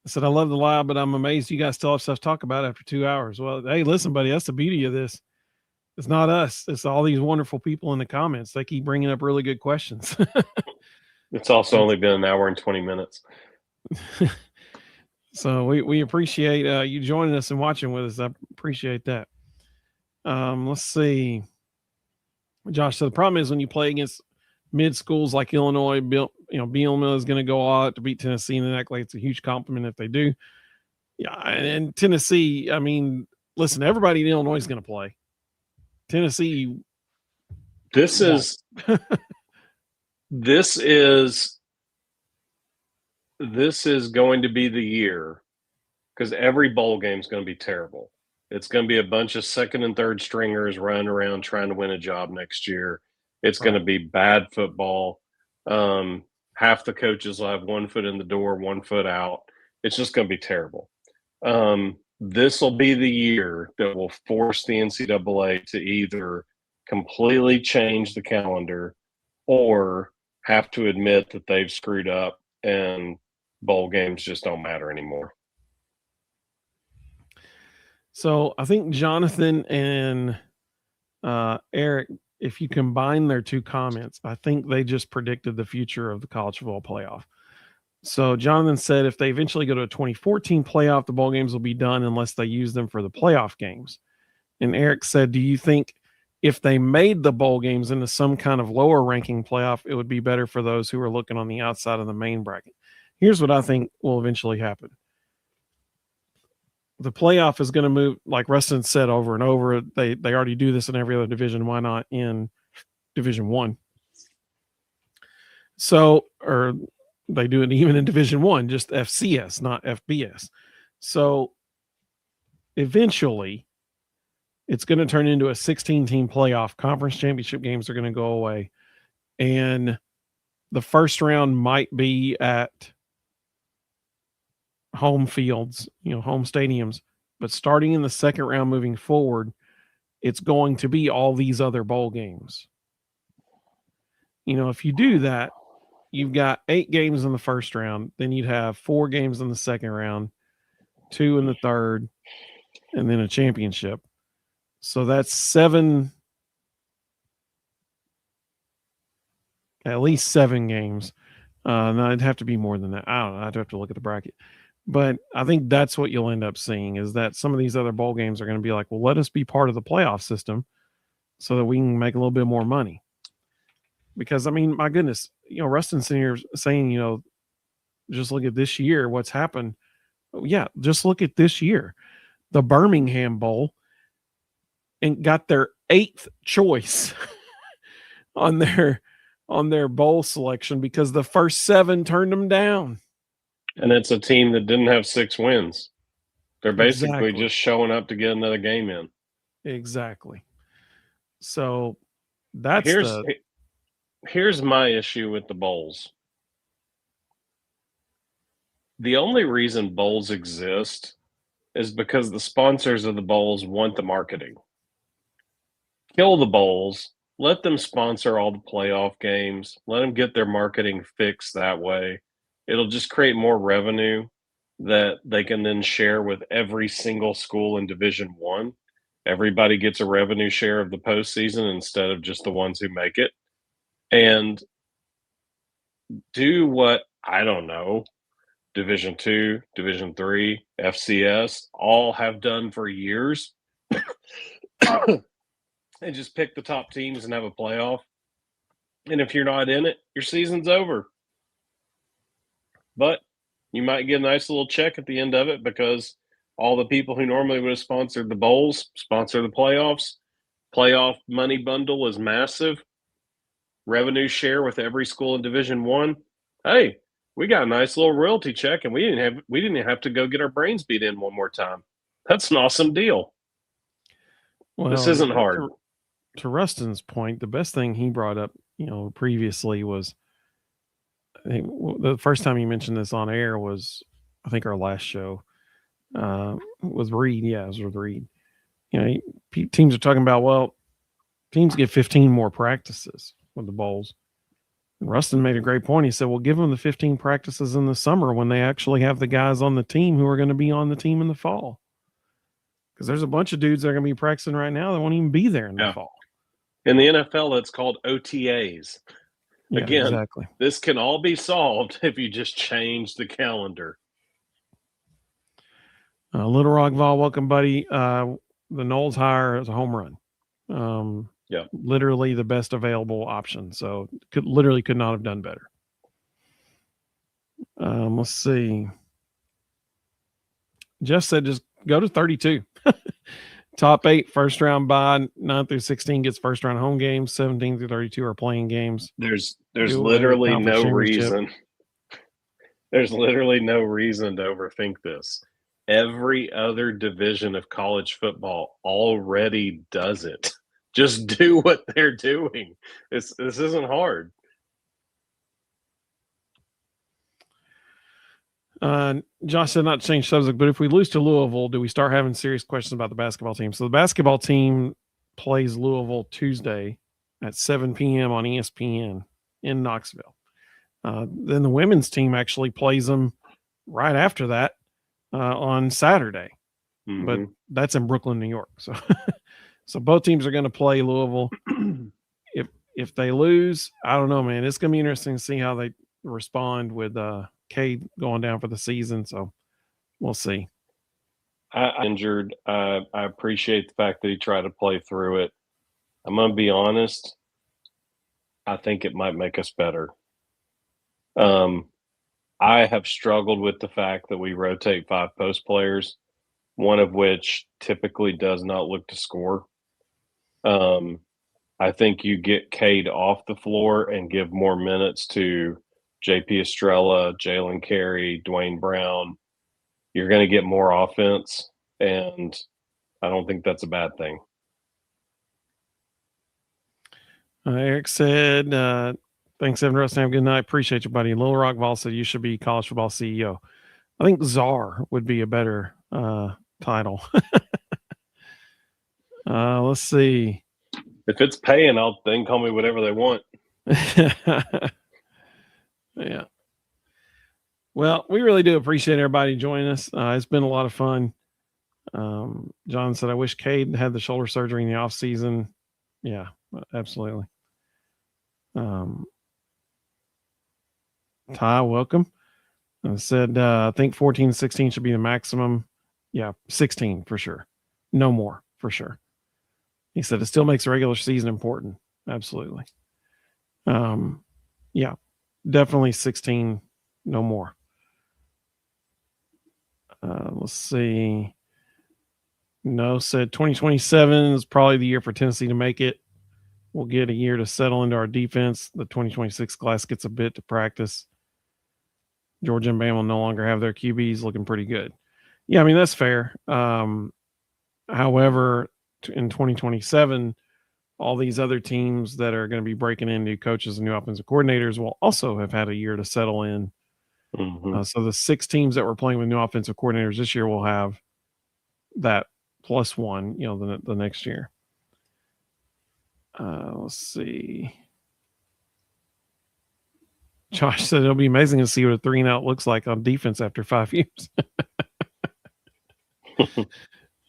Speaker 1: I said, I love the live, but I'm amazed you guys still have stuff to talk about after 2 hours. Well, hey, listen, buddy, that's the beauty of this. It's not us. It's all these wonderful people in the comments. They keep bringing up really good questions.
Speaker 2: It's also only been an hour and 20 minutes.
Speaker 1: So we appreciate you joining us and watching with us. I appreciate that. Let's see. Josh, so the problem is when you play against mid schools like Illinois, Bielema is going to go out to beat Tennessee, and act like it's a huge compliment if they do. Yeah, and Tennessee, I mean, listen, everybody in Illinois is going to play. Tennessee.
Speaker 2: This is going to be the year, because every bowl game is going to be terrible. It's going to be a bunch of second and third stringers running around trying to win a job next year. It's going to be bad football. Half the coaches will have 1 foot in the door, 1 foot out. It's just going to be terrible. This will be the year that will force the NCAA to either completely change the calendar or have to admit that they've screwed up and bowl games just don't matter anymore.
Speaker 1: So I think Jonathan and Eric, if you combine their two comments, I think they just predicted the future of the college football playoff. So Jonathan said if they eventually go to a 2014 playoff, the bowl games will be done unless they use them for the playoff games. And Eric said, do you think if they made the bowl games into some kind of lower ranking playoff, it would be better for those who are looking on the outside of the main bracket? Here's what I think will eventually happen. The playoff is going to move, like Ruston said over and over. They already do this in every other division. Why not in Division One? So, or they do it even in Division One, just FCS, not FBS. So, eventually, it's going to turn into a 16-team playoff. Conference championship games are going to go away, and the first round might be at home fields, home stadiums. But starting in the second round moving forward, it's going to be all these other bowl games. If you do that, you've got 8 games in the first round, then you'd have 4 games in the second round, 2 in the third, and then a championship. So that's 7, at least 7 games. No, it'd have to be more than that. I don't know. I'd have to look at the bracket. But I think that's what you'll end up seeing, is that some of these other bowl games are going to be like, well, let us be part of the playoff system so that we can make a little bit more money. Because, I mean, my goodness, Ruston's sitting here saying, just look at this year, what's happened. Yeah, just look at this year. The Birmingham Bowl and got their 8th choice on their bowl selection because the first 7 turned them down.
Speaker 2: And it's a team that didn't have 6 wins. They're basically just showing up to get another game in.
Speaker 1: Exactly. So that's
Speaker 2: here's my issue with the bowls. The only reason bowls exist is because the sponsors of the bowls want the marketing. Kill the bowls. Let them sponsor all the playoff games. Let them get their marketing fixed that way. It'll just create more revenue that they can then share with every single school in Division One. Everybody gets a revenue share of the postseason instead of just the ones who make it. And do what, I don't know, Division Two, Division Three, FCS all have done for years. And just pick the top teams and have a playoff. And if you're not in it, your season's over. But you might get a nice little check at the end of it because all the people who normally would have sponsored the bowls sponsor the playoffs. Playoff money bundle is massive. Revenue share with every school in Division One. Hey, we got a nice little royalty check, and we didn't have to go get our brains beat in one more time. That's an awesome deal. Well, this isn't hard.
Speaker 1: To Ruston's point, the best thing he brought up, previously was, I think the first time he mentioned this on air was, I think our last show was Reed. Yeah, it was with Reed. Teams are talking about, well, teams get 15 more practices with the bowls. And Ruston made a great point. He said, well, give them the 15 practices in the summer when they actually have the guys on the team who are going to be on the team in the fall. Because there's a bunch of dudes that are going to be practicing right now that won't even be there in the fall.
Speaker 2: In the NFL, it's called OTAs.
Speaker 1: Yeah,
Speaker 2: again,
Speaker 1: exactly.
Speaker 2: This can all be solved if you just change the calendar.
Speaker 1: Little Rock Vol, welcome, buddy. The Knowles hire is a home run. Literally the best available option. So could not have done better. Let's see. Jeff said just go to 32. Top 8 first round bye, 9 through 16 gets first round home games, 17 through 32 are playing games.
Speaker 2: There's literally no reason. There's literally no reason to overthink this. Every other division of college football already does it. Just do what they're doing. This isn't hard.
Speaker 1: Josh said not to change subject, but if we lose to Louisville, do we start having serious questions about the basketball team? So the basketball team plays Louisville Tuesday at 7 p.m. on ESPN in Knoxville. Then the women's team actually plays them right after that on Saturday. Mm-hmm. But that's in Brooklyn, New York. So both teams are going to play Louisville. If they lose, I don't know, man. It's going to be interesting to see how they respond with Cade going down for the season. So we'll see.
Speaker 2: I injured. I appreciate the fact that he tried to play through it. I'm going to be honest. I think it might make us better. I have struggled with the fact that we rotate 5 post players, one of which typically does not look to score. I think you get Cade off the floor and give more minutes to JP Estrella, Jalen Carey, Dwayne Brown. You're going to get more offense, and I don't think that's a bad thing.
Speaker 1: Eric said, thanks, Evan, Ruston. Have a good night. Appreciate you, buddy. Little Rock Vol said you should be college football CEO. I think czar would be a better title. Let's see.
Speaker 2: If it's paying, they can call me whatever they want.
Speaker 1: Yeah. Well, we really do appreciate everybody joining us. It's been a lot of fun. John said, I wish Cade had the shoulder surgery in the off season. Yeah, absolutely. Ty, welcome. I said, I think 14, 16 should be the maximum. Yeah, 16 for sure. No more for sure. He said, it still makes the regular season important. Absolutely. Yeah, definitely 16, no more. Let's see. No said 2027 is probably the year for Tennessee to make it. We'll get a year to settle into our defense. The 2026 class gets a bit to practice. Georgia and Bama will no longer have their QBs looking pretty good. Yeah, I mean, that's fair. However, in 2027, all these other teams that are going to be breaking in, new coaches and new offensive coordinators, will also have had a year to settle in.
Speaker 2: Mm-hmm.
Speaker 1: So the 6 teams that were playing with new offensive coordinators this year will have that plus one, the next year. Let's see. Josh said it'll be amazing to see what a 3-and-out looks like on defense after 5 years.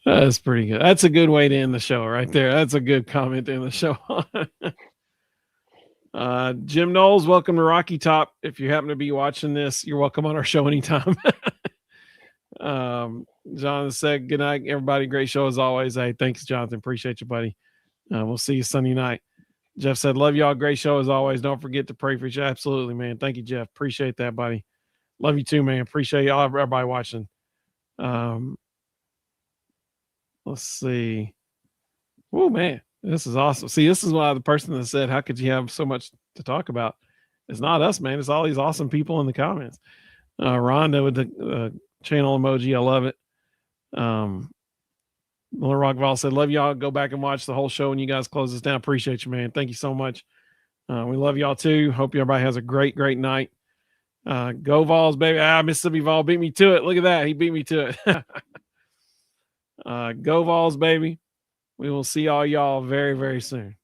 Speaker 1: That's pretty good. That's a good way to end the show right there. That's a good comment to end the show on. Jim Knowles, welcome to Rocky Top. If you happen to be watching this, you're welcome on our show anytime. Jonathan said, good night, everybody. Great show as always. Hey, thanks, Jonathan. Appreciate you, buddy. We'll see you Sunday night. Jeff said, love y'all. Great show as always. Don't forget to pray for you. Absolutely, man. Thank you, Jeff. Appreciate that, buddy. Love you too, man. Appreciate y'all, everybody watching. Let's see. Oh, man. This is awesome. See, this is why the person that said, how could you have so much to talk about? It's not us, man. It's all these awesome people in the comments. Rhonda with the channel emoji. I love it. Little Rock Vol said, love y'all. Go back and watch the whole show when you guys close this down. Appreciate you, man. Thank you so much. We love y'all too. Hope everybody has a great, great night. Go Vols, baby. Mississippi Vol beat me to it. Look at that. He beat me to it. Go Vols, baby. We will see all y'all very, very soon.